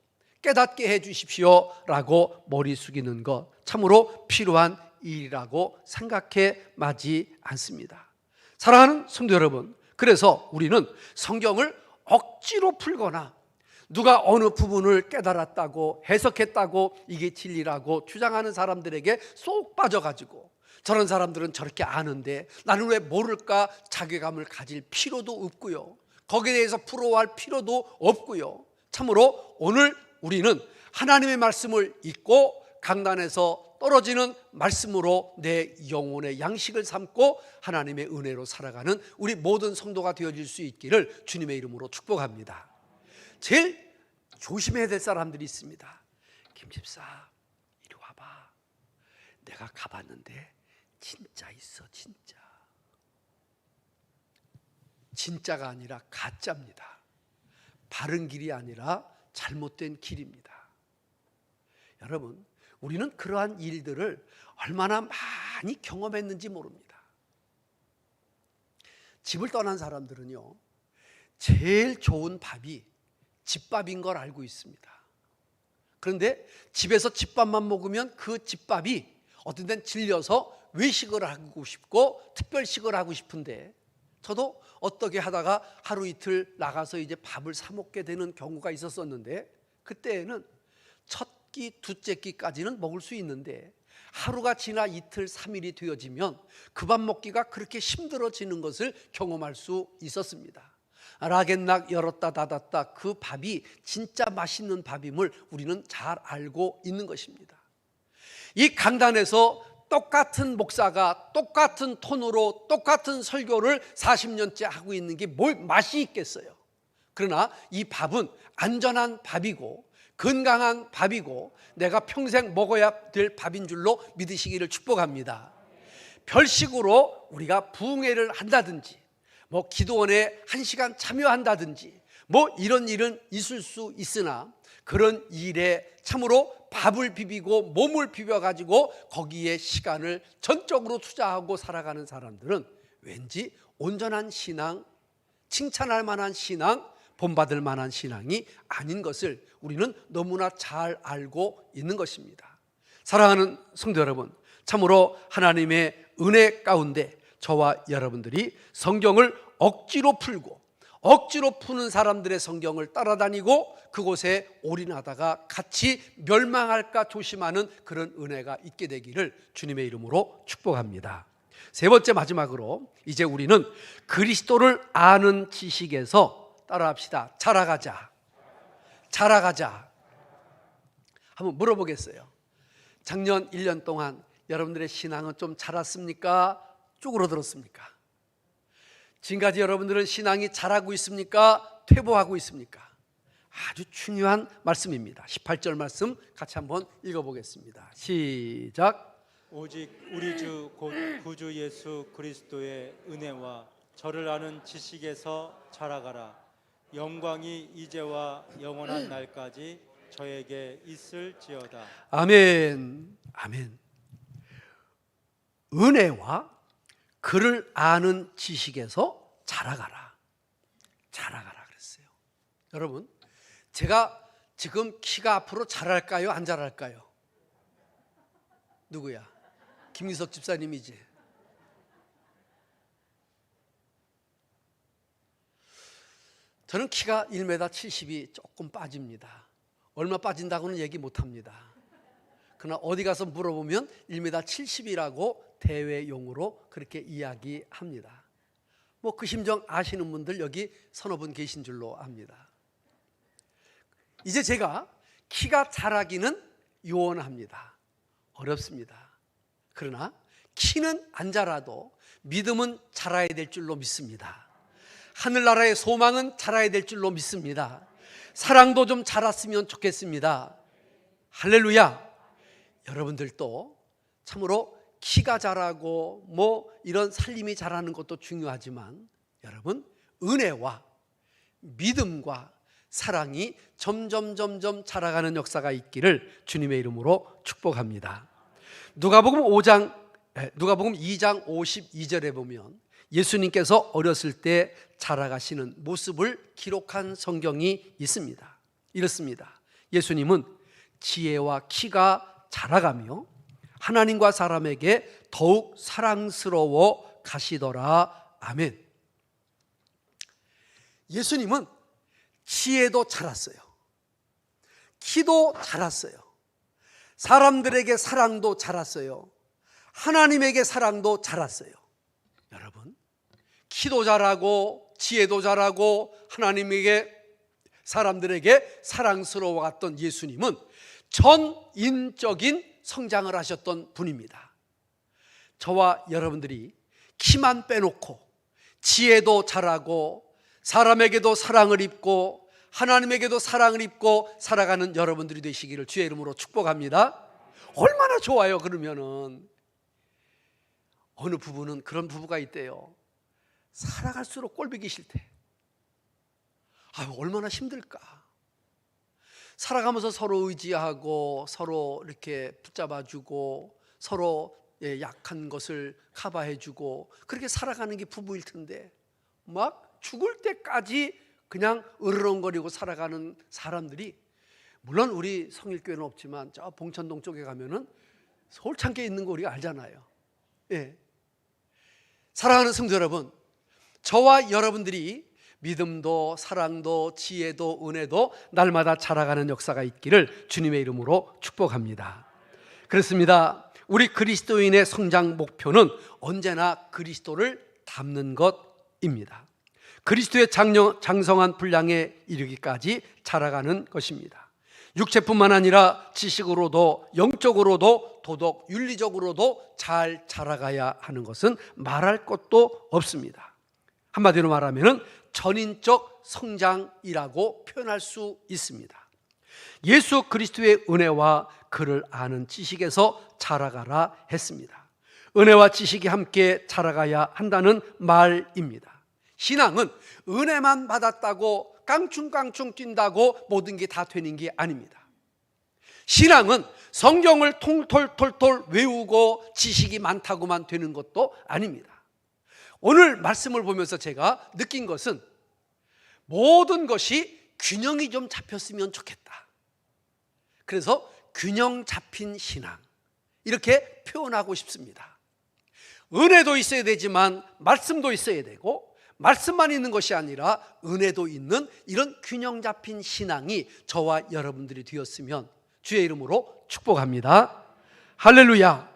깨닫게 해 주십시오 라고 머리 숙이는 것 참으로 필요한 일이라고 생각해 마지 않습니다. 사랑하는 성도 여러분, 그래서 우리는 성경을 억지로 풀거나 누가 어느 부분을 깨달았다고 해석했다고 이게 진리라고 주장하는 사람들에게 쏙 빠져가지고 저런 사람들은 저렇게 아는데 나는 왜 모를까 자괴감을 가질 필요도 없고요, 거기에 대해서 부러워할 필요도 없고요. 참으로 오늘 우리는 하나님의 말씀을 읽고 강단에서 떨어지는 말씀으로 내 영혼의 양식을 삼고 하나님의 은혜로 살아가는 우리 모든 성도가 되어질 수 있기를 주님의 이름으로 축복합니다. 제일 조심해야 될 사람들이 있습니다. 김 집사 이리 와봐, 내가 가봤는데 진짜 있어. 진짜가 아니라 가짜입니다. 바른 길이 아니라 잘못된 길입니다. 여러분, 우리는 그러한 일들을 얼마나 많이 경험했는지 모릅니다. 집을 떠난 사람들은요, 제일 좋은 밥이 집밥인 걸 알고 있습니다. 그런데 집에서 집밥만 먹으면 그 집밥이 어떤 데는 질려서 외식을 하고 싶고 특별식을 하고 싶은데, 저도 어떻게 하다가 하루 이틀 나가서 이제 밥을 사 먹게 되는 경우가 있었었는데, 그때에는 첫 끼, 두째 끼까지는 먹을 수 있는데 하루가 지나 이틀, 3일이 되어지면 그 밥 먹기가 그렇게 힘들어지는 것을 경험할 수 있었습니다. 락앤락 열었다 닫았다 그 밥이 진짜 맛있는 밥임을 우리는 잘 알고 있는 것입니다. 이 강단에서 똑같은 목사가 똑같은 톤으로 똑같은 설교를 40년째 하고 있는 게 뭘 맛이 있겠어요. 그러나 이 밥은 안전한 밥이고 건강한 밥이고 내가 평생 먹어야 될 밥인 줄로 믿으시기를 축복합니다. 별식으로 우리가 부흥회를 한다든지 뭐 기도원에 1시간 참여한다든지 뭐 이런 일은 있을 수 있으나, 그런 일에 참으로 밥을 비비고 몸을 비벼가지고 거기에 시간을 전적으로 투자하고 살아가는 사람들은 왠지 온전한 신앙, 칭찬할 만한 신앙, 본받을 만한 신앙이 아닌 것을 우리는 너무나 잘 알고 있는 것입니다. 사랑하는 성도 여러분, 참으로 하나님의 은혜 가운데 저와 여러분들이 성경을 억지로 풀고 억지로 푸는 사람들의 성경을 따라다니고 그곳에 올인하다가 같이 멸망할까 조심하는 그런 은혜가 있게 되기를 주님의 이름으로 축복합니다. 세 번째, 마지막으로 이제 우리는 그리스도를 아는 지식에서 따라합시다. 자라가자. 한번 물어보겠어요. 작년 1년 동안 여러분들의 신앙은 좀 자랐습니까? 쪼그러들었습니까? 지금까지 여러분들은 신앙이 자라고 있습니까? 퇴보하고 있습니까? 아주 중요한 말씀입니다. 18절 말씀 같이 한번 읽어보겠습니다. 시작. 오직 우리 주 곧 구주 예수 그리스도의 은혜와 저를 아는 지식에서 자라가라. 영광이 이제와 영원한 날까지 저에게 있을지어다. 아멘. 아멘. 은혜와 그를 아는 지식에서 자라가라 그랬어요. 여러분, 제가 지금 키가 앞으로 자랄까요? 안 자랄까요? 누구야? 김기석 집사님이지. 저는 키가 1m 70이 조금 빠집니다. 얼마 빠진다고는 얘기 못합니다. 그러나 어디 가서 물어보면 1m 70이라고 대외용으로 그렇게 이야기합니다. 뭐 그 심정 아시는 분들 여기 서너 분 계신 줄로 압니다. 이제 제가 키가 자라기는 요원합니다. 어렵습니다. 그러나 키는 안 자라도 믿음은 자라야 될 줄로 믿습니다. 하늘나라의 소망은 자라야 될 줄로 믿습니다. 사랑도 좀 자랐으면 좋겠습니다. 할렐루야. 여러분들도 참으로 키가 자라고 뭐 이런 살림이 자라는 것도 중요하지만 여러분, 은혜와 믿음과 사랑이 점점 자라가는 역사가 있기를 주님의 이름으로 축복합니다. 누가복음 2장 52절에 보면 예수님께서 어렸을 때 자라가시는 모습을 기록한 성경이 있습니다. 이렇습니다. 예수님은 지혜와 키가 자라가며 하나님과 사람에게 더욱 사랑스러워 가시더라. 아멘. 예수님은 지혜도 자랐어요. 키도 자랐어요. 사람들에게 사랑도 자랐어요. 하나님에게 사랑도 자랐어요. 여러분, 키도 자라고 지혜도 자라고 하나님에게 사람들에게 사랑스러워갔던 예수님은 전인적인 성장을 하셨던 분입니다. 저와 여러분들이 키만 빼놓고 지혜도 자라고 사람에게도 사랑을 입고 하나님에게도 사랑을 입고 살아가는 여러분들이 되시기를 주의 이름으로 축복합니다. 얼마나 좋아요. 그러면은 어느 부부는 그런 부부가 있대요. 살아갈수록 꼴보기 싫대. 아유, 얼마나 힘들까. 살아가면서 서로 의지하고 서로 이렇게 붙잡아주고 서로 약한 것을 커버해주고 그렇게 살아가는 게 부부일 텐데 막 죽을 때까지 그냥 으르렁거리고 살아가는 사람들이, 물론 우리 성일교회는 없지만 저 봉천동 쪽에 가면은 서울창교에 있는 거 우리가 알잖아요. 예. 사랑하는 성도 여러분, 저와 여러분들이 믿음도 사랑도 지혜도 은혜도 날마다 자라가는 역사가 있기를 주님의 이름으로 축복합니다. 그렇습니다. 우리 그리스도인의 성장 목표는 언제나 그리스도를 닮는 것입니다. 그리스도의 장성한 분량에 이르기까지 자라가는 것입니다. 육체뿐만 아니라 지식으로도 영적으로도 도덕, 윤리적으로도 잘 자라가야 하는 것은 말할 것도 없습니다. 한마디로 말하면 전인적 성장이라고 표현할 수 있습니다. 예수 그리스도의 은혜와 그를 아는 지식에서 자라가라 했습니다. 은혜와 지식이 함께 자라가야 한다는 말입니다. 신앙은 은혜만 받았다고 깡충깡충 뛴다고 모든 게 다 되는 게 아닙니다. 신앙은 성경을 통톨톨톨 외우고 지식이 많다고만 되는 것도 아닙니다. 오늘 말씀을 보면서 제가 느낀 것은 모든 것이 균형이 좀 잡혔으면 좋겠다. 그래서 균형 잡힌 신앙, 이렇게 표현하고 싶습니다. 은혜도 있어야 되지만 말씀도 있어야 되고 말씀만 있는 것이 아니라 은혜도 있는 이런 균형 잡힌 신앙이 저와 여러분들이 되었으면 주의 이름으로 축복합니다. 할렐루야.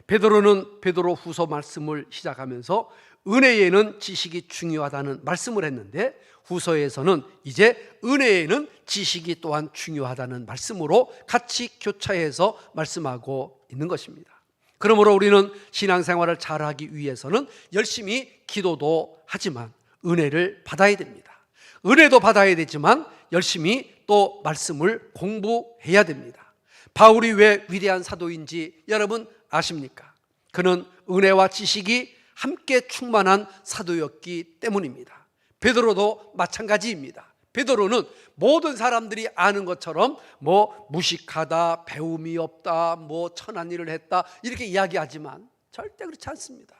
베드로는 베드로후서 말씀을 시작하면서 은혜에는 지식이 중요하다는 말씀을 했는데 후서에서는 이제 은혜에는 지식이 또한 중요하다는 말씀으로 같이 교차해서 말씀하고 있는 것입니다. 그러므로 우리는 신앙생활을 잘하기 위해서는 열심히 기도도 하지만 은혜를 받아야 됩니다. 은혜도 받아야 되지만 열심히 또 말씀을 공부해야 됩니다. 바울이 왜 위대한 사도인지 여러분 아십니까? 그는 은혜와 지식이 함께 충만한 사도였기 때문입니다. 베드로도 마찬가지입니다. 베드로는 모든 사람들이 아는 것처럼 뭐 무식하다, 배움이 없다, 뭐 천한 일을 했다 이렇게 이야기하지만 절대 그렇지 않습니다.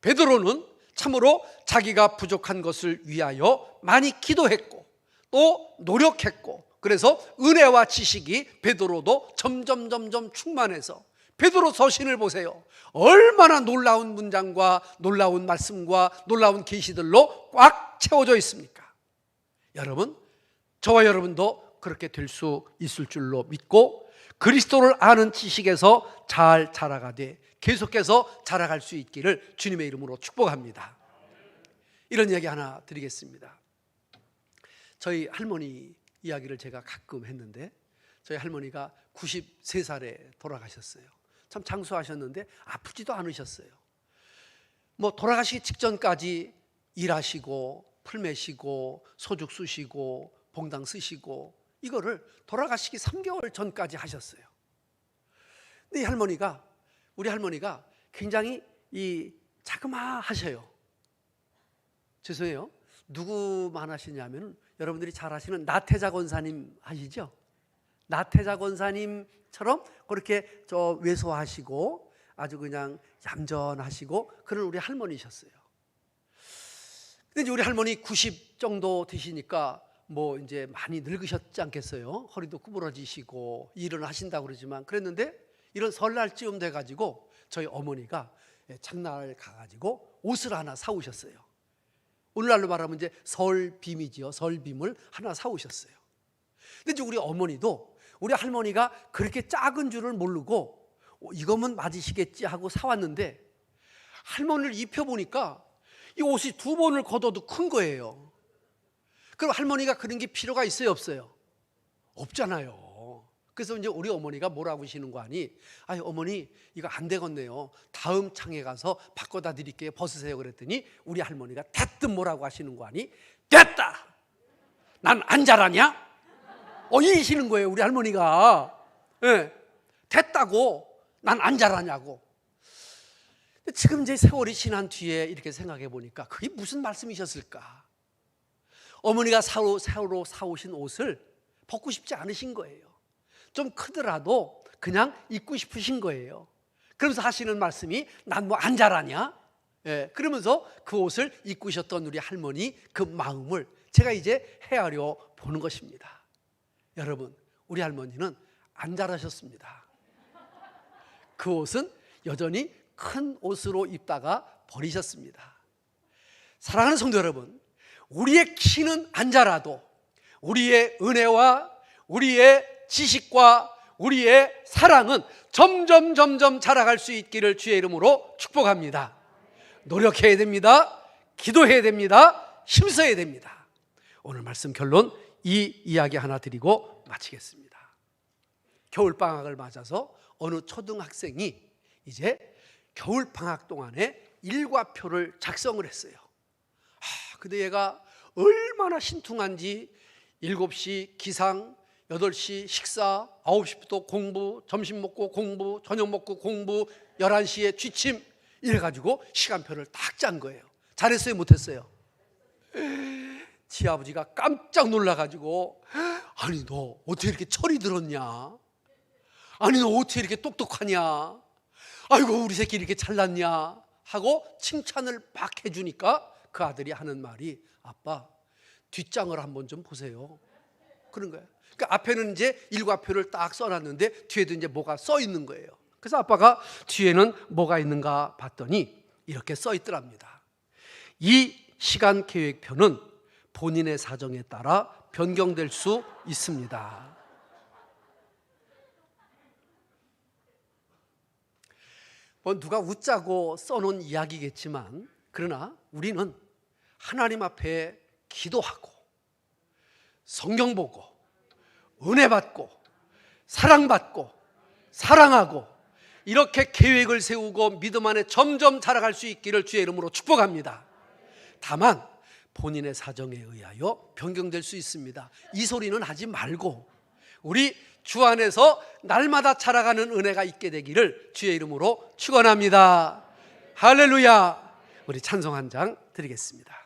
베드로는 참으로 자기가 부족한 것을 위하여 많이 기도했고 또 노력했고 그래서 은혜와 지식이 베드로도 점점 충만해서 베드로 서신을 보세요. 얼마나 놀라운 문장과 놀라운 말씀과 놀라운 계시들로 꽉 채워져 있습니까? 여러분, 저와 여러분도 그렇게 될 수 있을 줄로 믿고 그리스도를 아는 지식에서 잘 자라가되 계속해서 자라갈 수 있기를 주님의 이름으로 축복합니다. 이런 이야기 하나 드리겠습니다. 저희 할머니 이야기를 제가 가끔 했는데 저희 할머니가 93살에 돌아가셨어요. 참 장수하셨는데 아프지도 않으셨어요. 뭐 돌아가시기 직전까지 일하시고 풀 매시고 소죽 쑤시고 봉당 쓰시고 이거를 돌아가시기 3개월 전까지 하셨어요. 근데 이 할머니가, 우리 할머니가 굉장히 자그마하셔요. 죄송해요. 누구만 하시냐면 여러분들이 잘 아시는 나태자 권사님 아시죠? 나태자 권사님처럼 그렇게 왜소하시고 아주 그냥 얌전하시고 그런 우리 할머니셨어요. 근데 이제 우리 할머니 90 정도 되시니까 뭐 이제 많이 늙으셨지 않겠어요? 허리도 구부러지시고 일을 하신다고 그러지만 그랬는데 이런 설날쯤 돼가지고 저희 어머니가 장날 가가지고 옷을 하나 사오셨어요. 오늘날로 말하면 이제 설빔이지요. 설빔을 하나 사오셨어요. 근데 이제 우리 어머니도 우리 할머니가 그렇게 작은 줄을 모르고 이거면 맞으시겠지 하고 사왔는데 할머니를 입혀보니까 이 옷이 2번을 걷어도 큰 거예요. 그럼 할머니가 그런 게 필요가 있어요, 없어요? 없잖아요. 그래서 이제 우리 어머니가 뭐라고 하시는 거 아니? 아니 어머니 이거 안 되겠네요. 다음 창에 가서 바꿔다 드릴게요. 벗으세요. 그랬더니 우리 할머니가 대뜸 뭐라고 하시는 거 아니? 됐다. 난 안 자라냐? 이러시는 거예요, 우리 할머니가. 네. 됐다고. 난 안 자라냐고. 지금 이제 세월이 지난 뒤에 이렇게 생각해 보니까 그게 무슨 말씀이셨을까? 어머니가 새로 사오신 옷을 벗고 싶지 않으신 거예요. 좀 크더라도 그냥 입고 싶으신 거예요. 그러면서 하시는 말씀이 난 뭐 안 자라냐? 그러면서 그 옷을 입고 계셨던 우리 할머니 그 마음을 제가 이제 헤아려 보는 것입니다. 여러분, 우리 할머니는 안 자라셨습니다. 그 옷은 여전히 큰 옷으로 입다가 버리셨습니다. 사랑하는 성도 여러분, 우리의 키는 안 자라도 우리의 은혜와 우리의 지식과 우리의 사랑은 점점 자라갈 수 있기를 주의 이름으로 축복합니다. 노력해야 됩니다. 기도해야 됩니다. 힘써야 됩니다. 오늘 말씀 결론 이 이야기 하나 드리고 마치겠습니다. 겨울방학을 맞아서 어느 초등학생이 이제 겨울방학 동안에 일과표를 작성을 했어요. 근데 얘가 얼마나 신통한지 7시 기상, 8시 식사, 9시부터 공부, 점심 먹고 공부, 저녁 먹고 공부, 11시에 취침 이래가지고 시간표를 딱 짠 거예요. 잘했어요? 못했어요? 지 아버지가 깜짝 놀라가지고 아니 너 어떻게 이렇게 철이 들었냐? 아니 너 어떻게 이렇게 똑똑하냐? 아이고 우리 새끼 이렇게 잘났냐? 하고 칭찬을 막 해주니까 그 아들이 하는 말이 아빠 뒷장을 한번 좀 보세요. 그런 거예요. 그러니까 앞에는 이제 일과표를 딱 써놨는데 뒤에도 이제 뭐가 써 있는 거예요. 그래서 아빠가 뒤에는 뭐가 있는가 봤더니 이렇게 써 있더랍니다. 이 시간 계획표는 본인의 사정에 따라 변경될 수 있습니다. 뭐 누가 웃자고 써놓은 이야기겠지만 그러나 우리는 하나님 앞에 기도하고 성경 보고 은혜 받고 사랑받고 사랑하고 이렇게 계획을 세우고 믿음 안에 점점 자라갈 수 있기를 주의 이름으로 축복합니다. 다만 본인의 사정에 의하여 변경될 수 있습니다. 이 소리는 하지 말고 우리 주 안에서 날마다 자라가는 은혜가 있게 되기를 주의 이름으로 축원합니다. 할렐루야. 우리 찬송 한 장 드리겠습니다.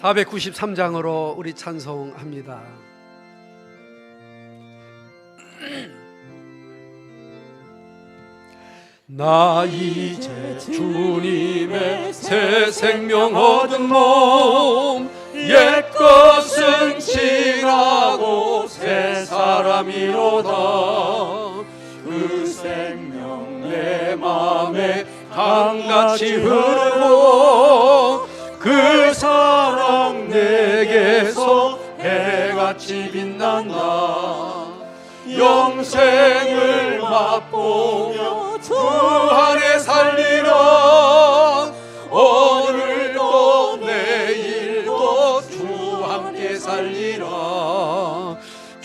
(493장으로) 우리 찬송합니다. 나 이제 주님의 새 생명 얻은 몸 옛것은 지나고 새 사람이로다. 그 생명 내 맘에 강같이 흐르고 그 사랑 내게서 해같이 빛난다. 영생을 맛보며 주 안에 살리라. 오늘도 내일도 주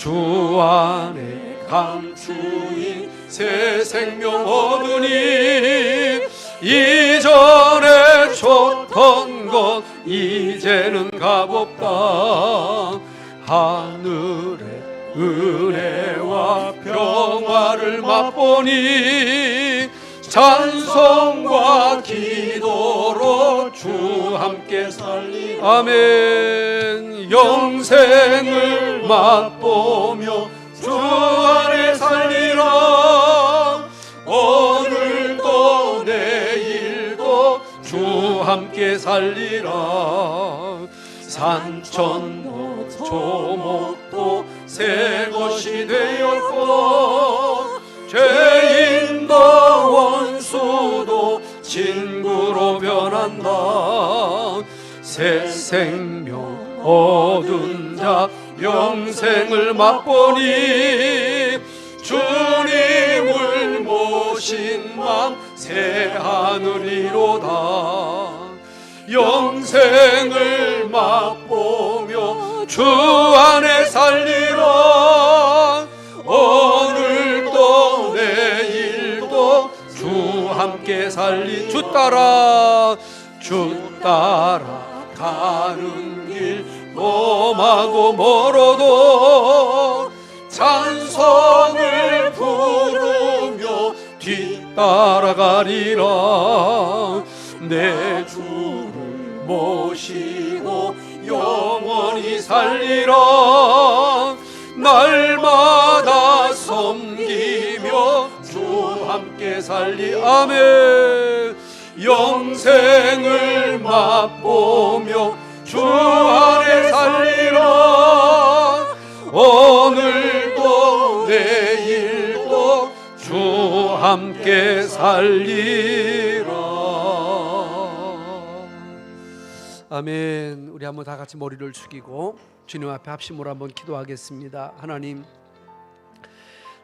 주 안에 감추인 새 생명 얻으니 이전에 줬던 것 이제는 값없다. 하늘의 은혜와 평화를 맛보니 찬송과 기도로 주 함께 살리. 아멘. 영생을 맛보며 주 안에 살리라. 오늘도 내일도 주 함께 살리라. 산천도 조목도 새 것이 되었고 죄인도 원수도 친구로 변한다. 새 생명 얻은 자 영생을 맛보니 주님을 모신 맘 새 하늘이로다. 영생을 맛보며 주 안에 살리라. 오늘도 내일도 주 함께 살리. 주 따라 가는 길 험하고 멀어도 찬송을 부르며 뒤따라가리라. 내 주를 모시고 영원히 살리라. 날마다 섬기며 주 함께 살리. 아멘. 영생을 맛보며 주 안에 살리라. 오늘도 내일도 주 함께 살리라. 아멘. 우리 한번 다 같이 머리를 숙이고 주님 앞에 합심으로 한번 기도하겠습니다. 하나님,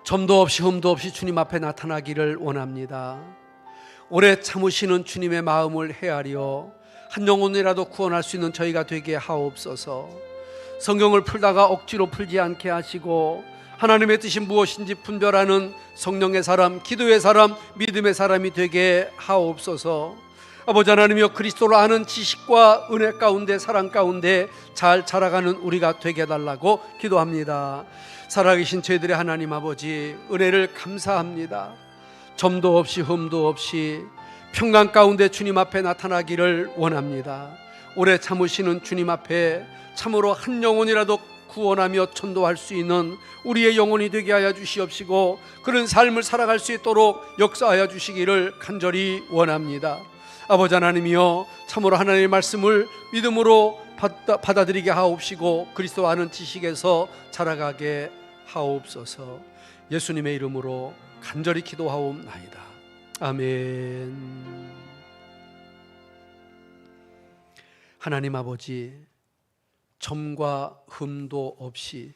점도 없이 흠도 없이 주님 앞에 나타나기를 원합니다. 오래 참으시는 주님의 마음을 헤아려 한 영혼이라도 구원할 수 있는 저희가 되게 하옵소서. 성경을 풀다가 억지로 풀지 않게 하시고 하나님의 뜻이 무엇인지 분별하는 성령의 사람, 기도의 사람, 믿음의 사람이 되게 하옵소서. 아버지 하나님이여, 그리스도를 아는 지식과 은혜 가운데 사랑 가운데 잘 자라가는 우리가 되게 해달라고 기도합니다. 살아계신 저희들의 하나님 아버지, 은혜를 감사합니다. 점도 없이 흠도 없이 평강 가운데 주님 앞에 나타나기를 원합니다. 오래 참으시는 주님 앞에 참으로 한 영혼이라도 구원하며 전도할 수 있는 우리의 영혼이 되게 하여 주시옵시고 그런 삶을 살아갈 수 있도록 역사하여 주시기를 간절히 원합니다. 아버지 하나님이여, 참으로 하나님의 말씀을 믿음으로 받아들이게 하옵시고 그리스도 아는 지식에서 자라가게 하옵소서. 예수님의 이름으로 간절히 기도하옵나이다. 아멘. 하나님 아버지, 점과 흠도 없이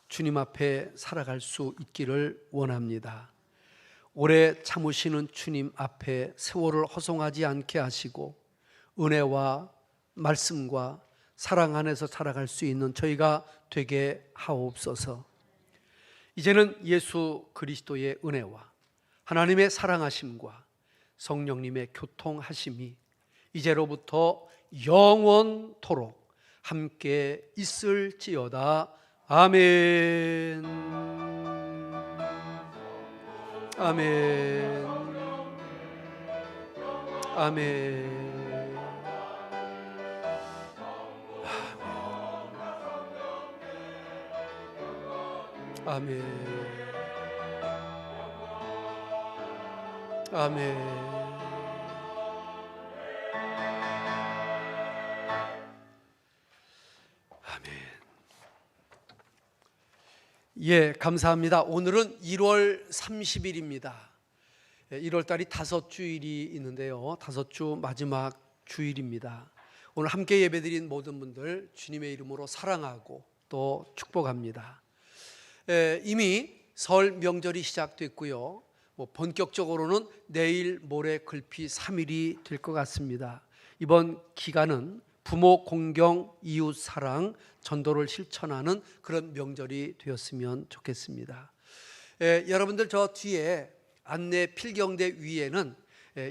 주님 앞에 살아갈 수 있기를 원합니다. 오래 참으시는 주님 앞에 세월을 허송하지 않게 하시고 은혜와 말씀과 사랑 안에서 살아갈 수 있는 저희가 되게 하옵소서. 이제는 예수 그리스도의 은혜와 하나님의 사랑하심과 성령님의 교통하심이 이제로부터 영원토록 함께 있을지어다. 아멘. 아멘. 아멘. 아멘. 아멘. 아멘. 예, 감사합니다. 오늘은 1월 30일입니다. 1월 달이 5주일이 있는데요. 5주 마지막 주일입니다. 오늘 함께 예배드린 모든 분들 주님의 이름으로 사랑하고 또 축복합니다. 이미 설 명절이 시작됐고요. 본격적으로는 내일 모레 글피 3일이 될 것 같습니다. 이번 기간은 부모 공경, 이웃 사랑, 전도를 실천하는 그런 명절이 되었으면 좋겠습니다. 여러분들 저 뒤에 안내 필경대 위에는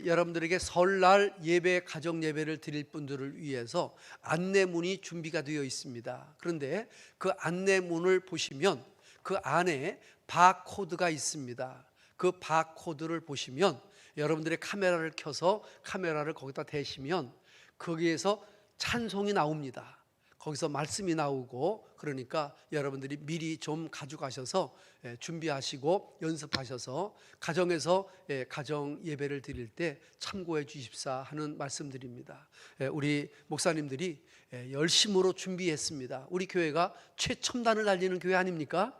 여러분들에게 설날 예배, 가정 예배를 드릴 분들을 위해서 안내문이 준비가 되어 있습니다. 그런데 그 안내문을 보시면 그 안에 바코드가 있습니다. 그 바코드를 보시면 여러분들의 카메라를 켜서 카메라를 거기다 대시면 거기에서 찬송이 나옵니다. 거기서 말씀이 나오고, 그러니까 여러분들이 미리 좀 가져가셔서 준비하시고 연습하셔서 가정에서 가정 예배를 드릴 때 참고해 주십사 하는 말씀드립니다. 우리 목사님들이 열심으로 준비했습니다. 우리 교회가 최첨단을 달리는 교회 아닙니까?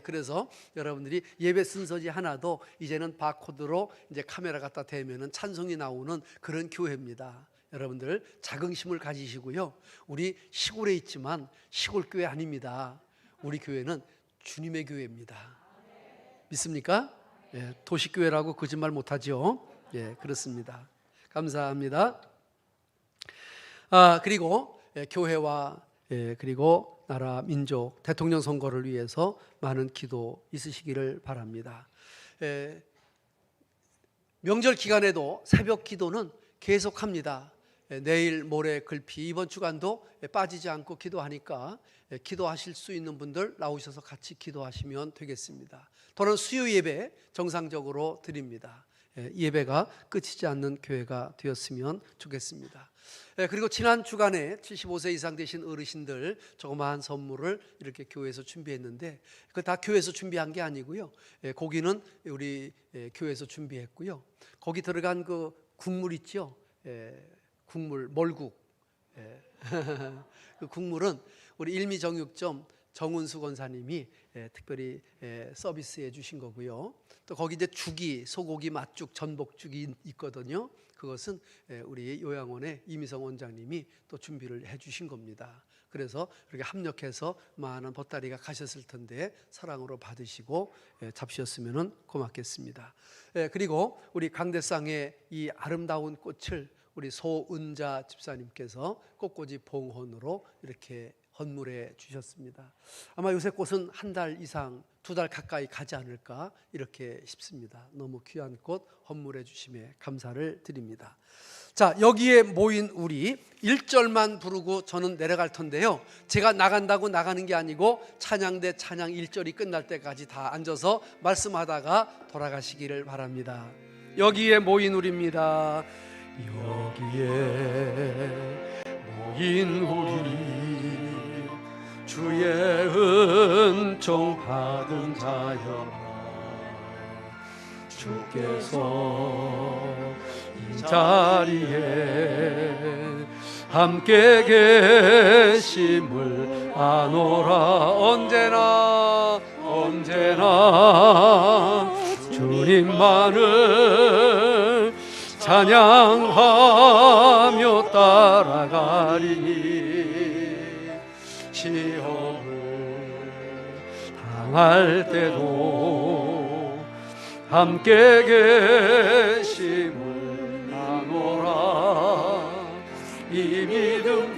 그래서 여러분들이 예배 순서지 하나도 이제는 바코드로 이제 카메라 갖다 대면은 찬송이 나오는 그런 교회입니다. 여러분들 자긍심을 가지시고요. 우리 시골에 있지만 시골 교회 아닙니다. 우리 교회는 주님의 교회입니다. 믿습니까? 도시교회라고 거짓말 못하죠. 그렇습니다. 감사합니다. 그리고 교회와 그리고 나라, 민족, 대통령 선거를 위해서 많은 기도 있으시기를 바랍니다. 명절 기간에도 새벽 기도는 계속합니다. 내일, 모레, 글피 이번 주간도 빠지지 않고 기도하니까 기도하실 수 있는 분들 나오셔서 같이 기도하시면 되겠습니다. 또는 수요 예배 정상적으로 드립니다. 예배가 끝이지 않는 교회가 되었으면 좋겠습니다. 그리고 지난 주간에 75세 이상 되신 어르신들 조그마한 선물을 이렇게 교회에서 준비했는데 그 다 교회에서 준비한 게 아니고요. 고기는 우리 교회에서 준비했고요. 거기 들어간 그 국물 있죠. 국물, 멀국. 그 국물은 우리 일미정육점 정은수 권사님이 특별히 서비스해 주신 거고요. 또 거기 이제 죽이, 소고기 맛죽, 전복죽이 있거든요. 그것은 우리 요양원의 이미성 원장님이 또 준비를 해 주신 겁니다. 그래서 이렇게 합력해서 많은 보따리가 가셨을 텐데 사랑으로 받으시고 잡수셨으면 고맙겠습니다. 그리고 우리 강대상의 이 아름다운 꽃을 우리 소은자 집사님께서 꽃꽂이 봉헌으로 이렇게 헌물해 주셨습니다. 아마 요새 꽃은 한 달 이상, 2달 가까이 가지 않을까 이렇게 싶습니다. 너무 귀한 꽃 헌물해 주심에 감사를 드립니다. 자, 여기에 모인 우리 1절만 부르고 저는 내려갈 텐데요. 제가 나간다고 나가는 게 아니고 찬양대 찬양 1절이 끝날 때까지 다 앉아서 말씀하다가 돌아가시기를 바랍니다. 여기에 모인 우리입니다. 여기에 모인 우리 주의 은총 받은 자여 주께서 이 자리에 함께 계심을 아노라. 언제나 주님만을 찬양하며 따라가리니 시험을 당할 때도 함께 계심을 아노라. 이 믿음